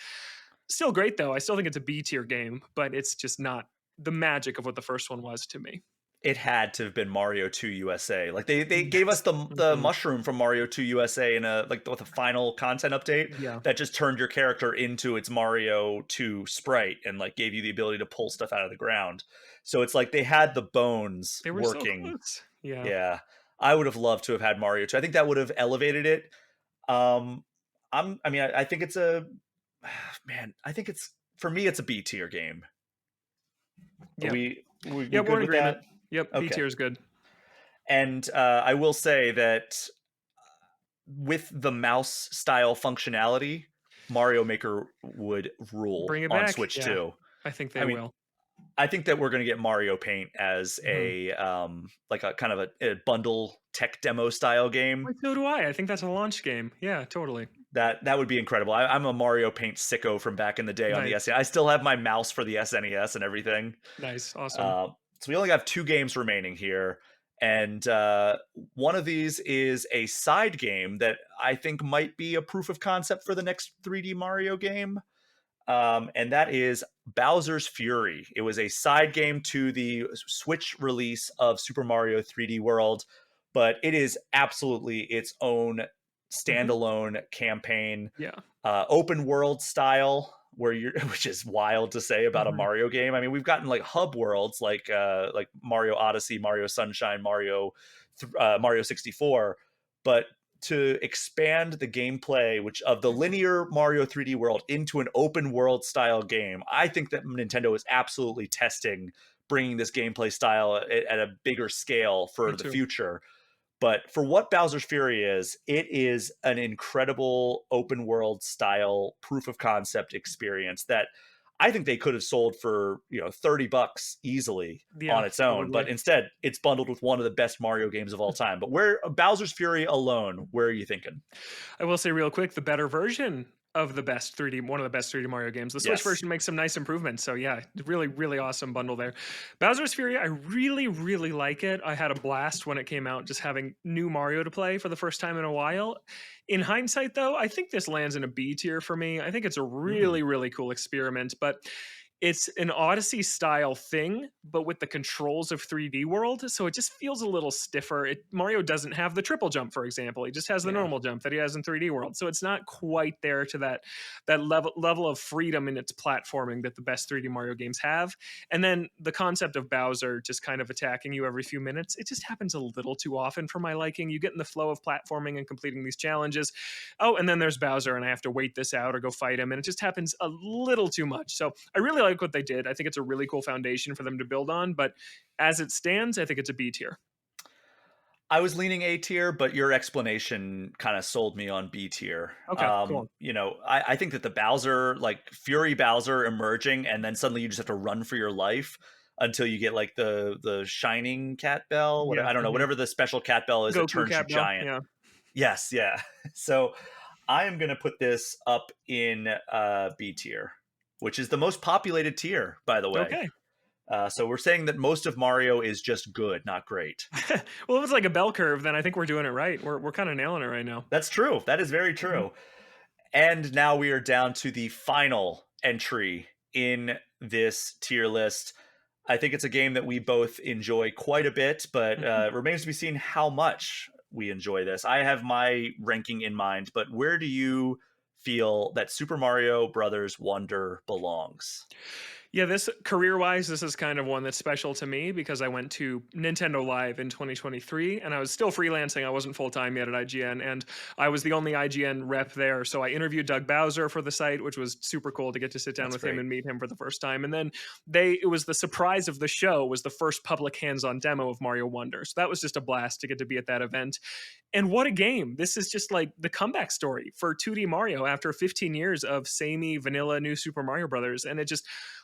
Still great though. I still think it's a B tier game, but it's just not the magic of what the first one was to me. It had to have been Mario 2 USA. Like they gave us Yes. the Mhm. mushroom from Mario 2 USA in a like with a final content update Yeah. that just turned your character into its Mario 2 sprite and like gave you the ability to pull stuff out of the ground. So it's like they had the bones They were so working. close. Yeah. Yeah. I would have loved to have had Mario 2. I think that would have elevated it. Um I think it's a man, I think it's for me it's a B tier game. Are Yeah. we Yeah, we're good in with agreement. that? Yep, B Okay. tier is good. And I will say that with the mouse style functionality, Mario Maker would rule Bring it on back. Switch Yeah, too. I think I they mean, will. I think that we're going to get Mario Paint as Mhm. a like a kind of a bundle tech demo style game. Wait, so do I. I think that's a launch game. Yeah, totally. That would be incredible. I'm a Mario Paint sicko from back in the day on the Nice. SNES. I still have my mouse for the SNES and everything. Nice. Awesome. Uh, so we only have 2 games remaining here, and one of these is a side game that I think might be a proof of concept for the next 3D Mario game, and that is Bowser's Fury. It was a side game to the Switch release of Super Mario 3D World, but it is absolutely its own Mhm. standalone campaign, Yeah. open world style, where you're which is wild to say about a Mhm. Mario game. I mean, we've gotten like hub worlds like Mario Odyssey, Mario Sunshine, Mario 64, but to expand the gameplay which of the linear Mario 3D world into an open world style game, I think that Nintendo is absolutely testing bringing this gameplay style at a bigger scale Me for the too. future. But for what Bowser's Fury is, it is an incredible open world style proof of concept experience that I think they could have sold for, $30 easily Yeah, on its own. probably. But instead, it's bundled with one of the best Mario games of all time. But where Bowser's Fury alone, where are you thinking? I will say real quick, the better version of the best 3D, one of the best 3D Mario games. The Switch Yes. version makes some nice improvements. So yeah, really, really awesome bundle there. Bowser's Fury, I really, really like it. I had a blast when it came out, just having new Mario to play for the first time in a while. In hindsight, though, I think this lands in a B tier for me. I think it's a Mm, really, really cool experiment, but it's an Odyssey style thing, but with the controls of 3D World, so it just feels a little stiffer. Mario doesn't have the triple jump, for example. He just has the yeah. normal jump that he has in 3D World. So it's not quite there to that level of freedom in its platforming that the best 3D Mario games have. And then the concept of Bowser just kind of attacking you every few minutes, it just happens a little too often for my liking. You get in the flow of platforming and completing these challenges. Oh, and then there's Bowser, and I have to wait this out or go fight him, and it just happens a little too much. So I really like what they did. I think it's a really cool foundation for them to build on. But as it stands, I think it's a B tier. I was leaning A tier, but your explanation kind of sold me on B tier. Okay, cool. I think that the Bowser, like Fury Bowser emerging, and then suddenly you just have to run for your life until you get like the shining cat bell. Yeah. I don't know, Mhm. whatever the special cat bell is that Goku turns you Cat Bell. giant. Yeah. Yes, yeah. So I am gonna put this up in B tier, which is the most populated tier, by the way. Okay. So we're saying that most of Mario is just good, not great. Well, if it's like a bell curve, then I think we're doing it right. We're kind of nailing it right now. That's true. That is very Mhm. true. And now we are down to the final entry in this tier list. I think it's a game that we both enjoy quite a bit, but Mhm. it remains to be seen how much we enjoy this. I have my ranking in mind, but where do you feel that Super Mario Brothers Wonder belongs? Yeah, this career-wise, this is kind of one that's special to me because I went to Nintendo Live in 2023 and I was still freelancing. I wasn't full-time yet at IGN, and I was the only IGN rep there. So I interviewed Doug Bowser for the site, which was super cool to get to sit down That's with him great. and meet him for the first time. And then it was the surprise of the show was the first public hands-on demo of Mario Wonder. So that was just a blast to get to be at that event. And what a game. This is just like the comeback story for 2D Mario after 15 years of samey vanilla new Super Mario Brothers. And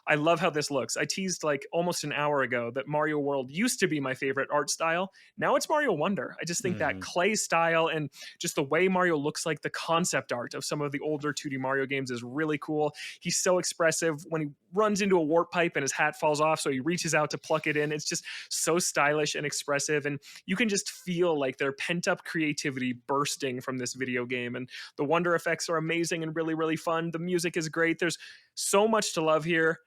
I love how this looks. I teased like almost an hour ago that Mario World used to be my favorite art style. Now it's Mario Wonder. I just think that Mhm. clay style and just the way Mario looks, like the concept art of some of the older 2D Mario games, is really cool. He's so expressive when he runs into a warp pipe and his hat falls off, so he reaches out to pluck it in. It's just so stylish and expressive. And you can just feel like their pent up creativity bursting from this video game. And the wonder effects are amazing and really, really fun. The music is great. There's so much to love here.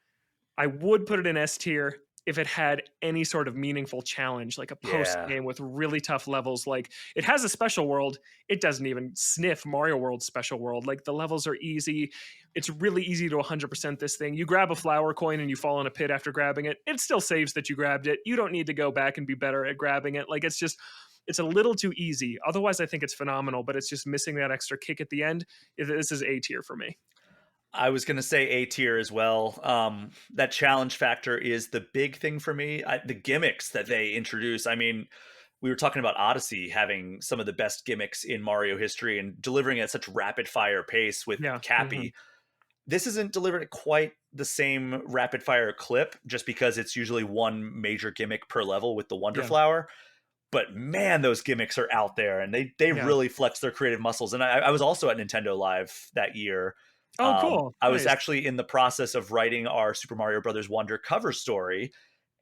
I would put it in S tier if it had any sort of meaningful challenge, like a post Yeah. game with really tough levels. Like it has a special world. It doesn't even sniff Mario World's special world. Like the levels are easy. It's really easy to 100% this thing. You grab a flower coin and you fall in a pit after grabbing it. It still saves that you grabbed it. You don't need to go back and be better at grabbing it. Like it's a little too easy. Otherwise, I think it's phenomenal, but it's just missing that extra kick at the end. This is A tier for me. I was going to say A tier as well. That challenge factor is the big thing for me. The gimmicks that they introduce. I mean, we were talking about Odyssey having some of the best gimmicks in Mario history and delivering at such rapid fire pace with Yeah. Mhm. Cappy. This isn't delivered at quite the same rapid fire clip just because it's usually one major gimmick per level with the Wonder Yeah. Flower. But man, those gimmicks are out there and they Yeah. really flex their creative muscles. And I was also at Nintendo Live that year. Oh, cool. I was Nice. actually in the process of writing our Super Mario Brothers Wonder cover story.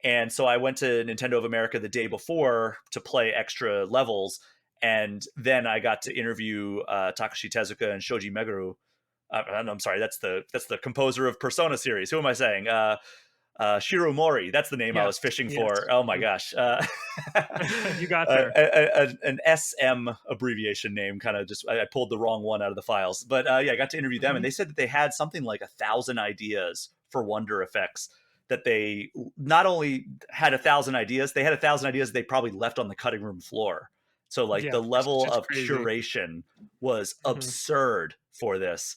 And so I went to Nintendo of America the day before to play extra levels. And then I got to interview Takashi Tezuka and Shoji Meguro. I'm sorry, that's the composer of Persona series. Who am I saying? Shiro Mori. That's the name I Yes, was fishing yes. for. Oh my Mhm. gosh. You got there. An SM abbreviation name, kind of just, I pulled the wrong one out of the files. But yeah, I got to interview them and Mhm. they said that they had something like 1,000 ideas for Wonder effects. That they not only had 1,000 ideas, they had 1,000 ideas they probably left on the cutting room floor. So like Yeah, the it's level just of crazy. curation was Mhm. absurd for this.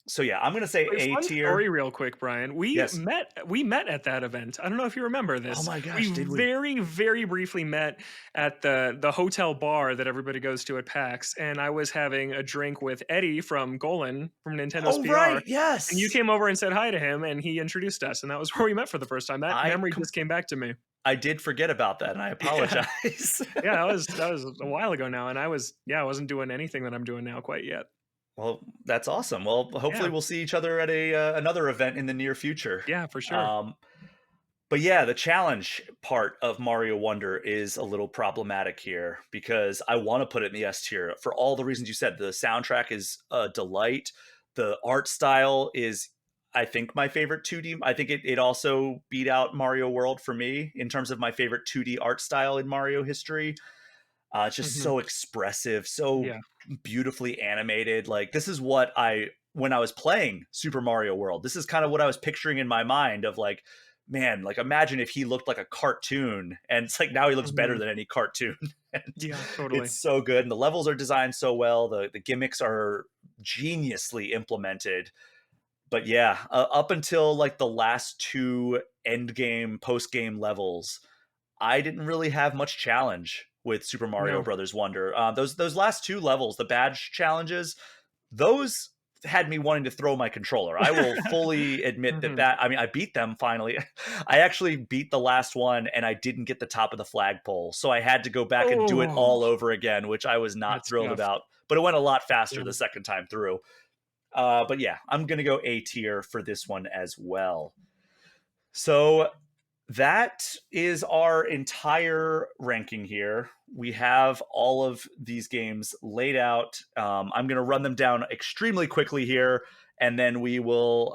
So yeah, I'm gonna say Wait, A fun tier. story real quick, Brian. Yes. We met at that event. I don't know if you remember Oh this. my We gosh, did we? very, very briefly met at the hotel bar that everybody goes to at PAX, and I was having a drink with Eddie from Golan from Nintendo's Oh PR, right, and you yes. came over and said hi to him, and he introduced us, and that was where we met for the first time. That I memory com- just came back to me. I did forget about that, and I Yeah. apologize. Yeah, that was a while ago now, and I wasn't doing anything that I'm doing now quite yet. Well, that's awesome. Well, hopefully Yeah, we'll see each other at a another event in the near future. yeah, for sure. Um, but yeah, the challenge part of Mario Wonder is a little problematic here because I want to put it in the S tier for all the reasons you said. The soundtrack is a delight. The art style is, I think, my favorite 2D. I think it also beat out Mario World for me in terms of my favorite 2D art style in Mario history. It's just Mhm. so expressive, so Yeah. beautifully animated. Like this is what when I was playing Super Mario World, this is kind of what I was picturing in my mind of like, man, like imagine if he looked like a cartoon, and it's like now he looks better Mhm. than any cartoon. And Yeah, totally. it's so good, and the levels are designed so well. The gimmicks are geniusly implemented. But yeah, up until like the last two end game, post game levels, I didn't really have much challenge with Super Mario No. Brothers Wonder. Those last two levels, the badge challenges, those had me wanting to throw my controller. I will fully admit that Mhm. I mean, I beat them finally. I actually beat the last one and I didn't get the top of the flagpole. So I had to go back and do it Oh, all over again, which I was not that's thrilled tough. about. But it went a lot faster Yeah. the second time through. But yeah, I'm going to go A tier for this one as well. So that is our entire ranking here. We have all of these games laid out. I'm going to run them down extremely quickly here, and then we will,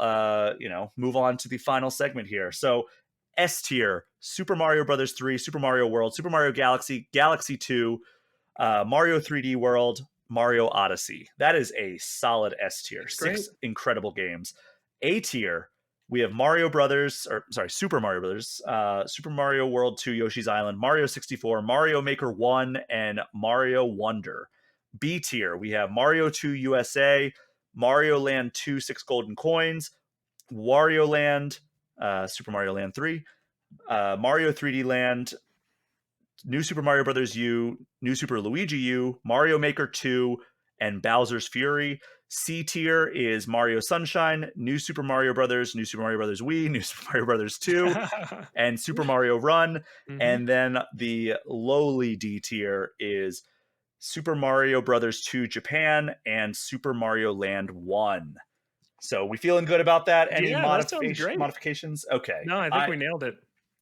move on to the final segment here. So S tier: Super Mario Brothers 3, Super Mario World, Super Mario Galaxy, Galaxy 2, Mario 3D World, Mario Odyssey. That is a solid S tier. That's great. 6 incredible games. A tier: we have Super Mario Brothers, Super Mario World 2, Yoshi's Island, Mario 64, Mario Maker 1, and Mario Wonder. B tier: we have Mario 2 USA, Mario Land 2, 6 Golden Coins, Wario Land, Super Mario Land 3, Mario 3D Land, New Super Mario Brothers U, New Super Luigi U, Mario Maker 2, and Bowser's Fury. C tier is Mario Sunshine, New Super Mario Brothers, New Super Mario Brothers Wii, New Super Mario Brothers 2, and Super Mario Run. And then the lowly D tier is Super Mario Brothers 2 Japan and Super Mario Land 1. So we feeling good about that? Any Yeah, that sounds great. modifications? Okay. No, I think we nailed it.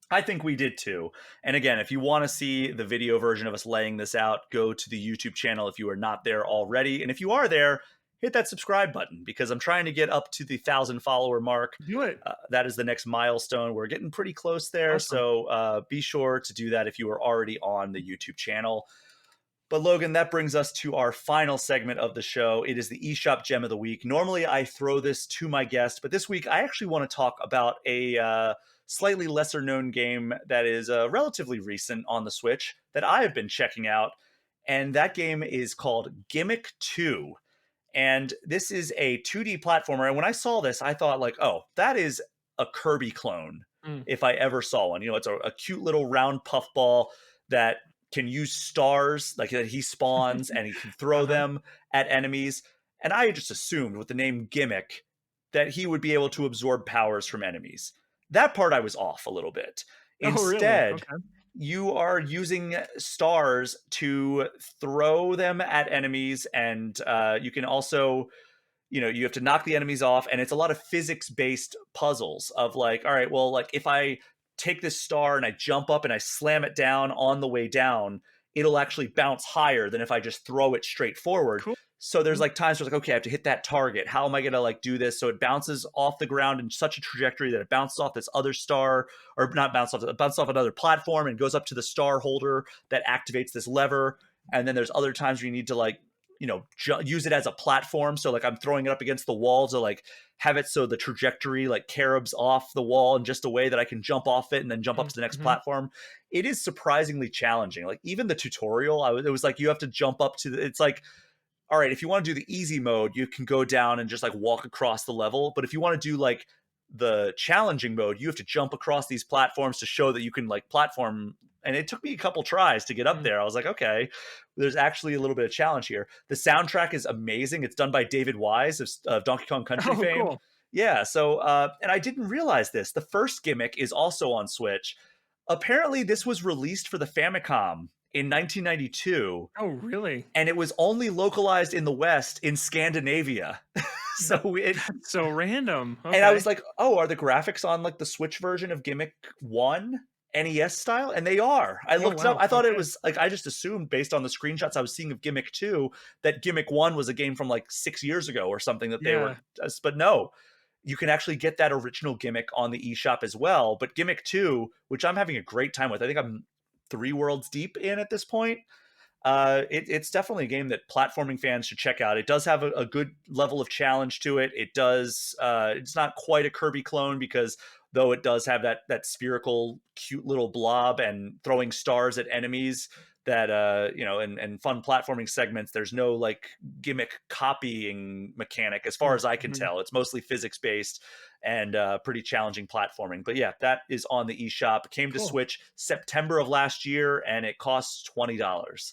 I think we did too. And again, if you want to see the video version of us laying this out, go to the YouTube channel if you are not there already. And if you are there, hit that subscribe button, because I'm trying to get up to the 1,000 follower mark. Do it. That is the next milestone. We're getting pretty close there. Awesome. So be sure to do that if you are already on the YouTube channel. But Logan, that brings us to our final segment of the show. It is the eShop Gem of the Week. Normally I throw this to my guest, but this week I actually want to talk about a slightly lesser known game that is relatively recent on the Switch that I have been checking out. And that game is called Gimmick 2. And this is a 2D platformer. And when I saw this, I thought like, oh, that is a Kirby clone if I ever saw one. You know, it's a cute little round puffball that can use stars, like that he spawns and he can throw them at enemies. And I just assumed with the name Gimmick that he would be able to absorb powers from enemies. That part I was off a little bit. Instead, Oh, really? you are using stars to throw them at enemies, and you can also, you have to knock the enemies off, and it's a lot of physics-based puzzles of like, all right, well, like if I take this star and I jump up and I slam it down on the way down, it'll actually bounce higher than if I just throw it straight forward. Cool. So there's like times where it's like, okay, I have to hit that target. How am I going to like do this? So it bounces off the ground in such a trajectory that it bounces off this other star, or not bounces off, it bounces off another platform and goes up to the star holder that activates this lever. And then there's other times where you need to like, use it as a platform. So like I'm throwing it up against the wall to like have it so the trajectory like carobs off the wall in just a way that I can jump off it and then jump up to the next platform. It is surprisingly challenging. Like even the tutorial, it was like you have to jump up to it's like, all right, if you want to do the easy mode, you can go down and just like walk across the level. But if you want to do like the challenging mode, you have to jump across these platforms to show that you can like platform. And it took me a couple tries to get up there. I was like, okay, there's actually a little bit of challenge here. The soundtrack is amazing. It's done by David Wise of Donkey Kong Country fame. Cool. Yeah. So, and I didn't realize this. The first Gimmick is also on Switch. Apparently, this was released for the Famicom in 1992. Oh, really? And it was only localized in the West in Scandinavia. That's so random. Okay. And I was like, oh, are the graphics on like the Switch version of Gimmick 1 NES style? And they are. I looked it up. I thought it was like, I just assumed based on the screenshots I was seeing of Gimmick 2 that Gimmick 1 was a game from like 6 years ago or something that they were. But no, you can actually get that original Gimmick on the eShop as well. But Gimmick 2, which I'm having a great time with, I think I'm 3 worlds deep in at this point. It's definitely a game that platforming fans should check out. It does have a good level of challenge to it. It does. It's not quite a Kirby clone because though it does have that spherical, cute little blob and throwing stars at enemies that, and fun platforming segments. There's no like Gimmick copying mechanic as far as I can tell. It's mostly physics based and pretty challenging platforming. But yeah, that is on the eShop. It came to Switch September of last year and it costs $20.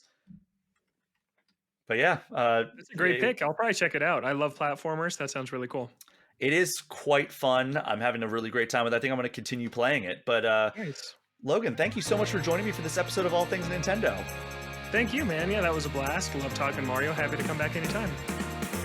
But yeah, it's a great pick. I'll probably check it out. I love platformers. That sounds really cool. It is quite fun. I'm having a really great time with it. I think I'm going to continue playing it. But nice. Logan, thank you so much for joining me for this episode of All Things Nintendo. Thank you, man. Yeah, that was a blast. Love talking Mario. Happy to come back anytime.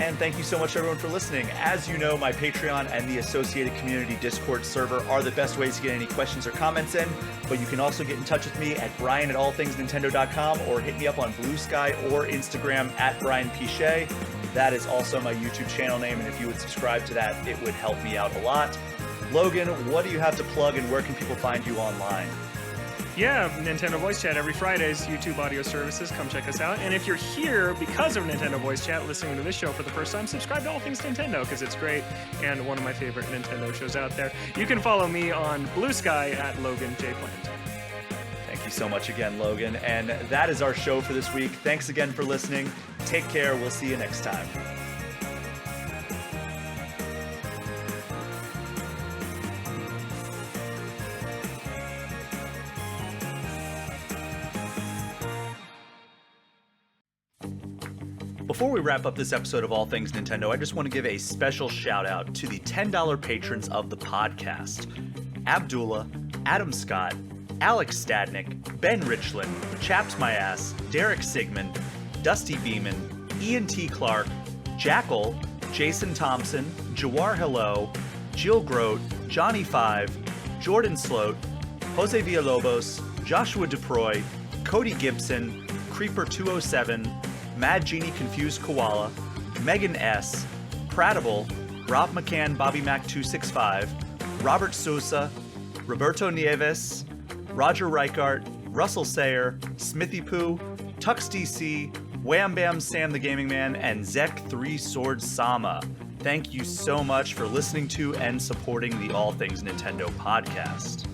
And thank you so much, everyone, for listening. As you know, my Patreon and the associated community Discord server are the best ways to get any questions or comments in, but you can also get in touch with me at brian@allthingsnintendo.com or hit me up on Blue Sky or Instagram at Brian P. Shea. That is also my YouTube channel name, and if you would subscribe to that, it would help me out a lot. Logan, what do you have to plug, and where can people find you online? Yeah, Nintendo Voice Chat every Fridays, YouTube audio services. Come check us out. And if you're here because of Nintendo Voice Chat, listening to this show for the first time, subscribe to All Things Nintendo because it's great and one of my favorite Nintendo shows out there. You can follow me on Blue Sky at Logan J. Plant. Thank you so much again, Logan. And that is our show for this week. Thanks again for listening. Take care. We'll see you next time. Before we wrap up this episode of All Things Nintendo, I just want to give a special shout out to the $10 patrons of the podcast. Abdullah, Adam Scott, Alex Stadnick, Ben Richland, Chaps My Ass, Derek Sigmund, Dusty Beeman, Ian T. Clark, Jackal, Jason Thompson, Jawar Hello, Jill Grote, Johnny Five, Jordan Sloat, Jose Villalobos, Joshua DeProy, Cody Gibson, Creeper 207, Mad Genie Confused Koala, Megan S., Pratable, Rob McCann, Bobby Mac 265, Robert Sousa, Roberto Nieves, Roger Reichart, Russell Sayer, Smithy Poo, Tux DC, Wham Bam Sam the Gaming Man, and Zek 3 Sword Sama. Thank you so much for listening to and supporting the All Things Nintendo podcast.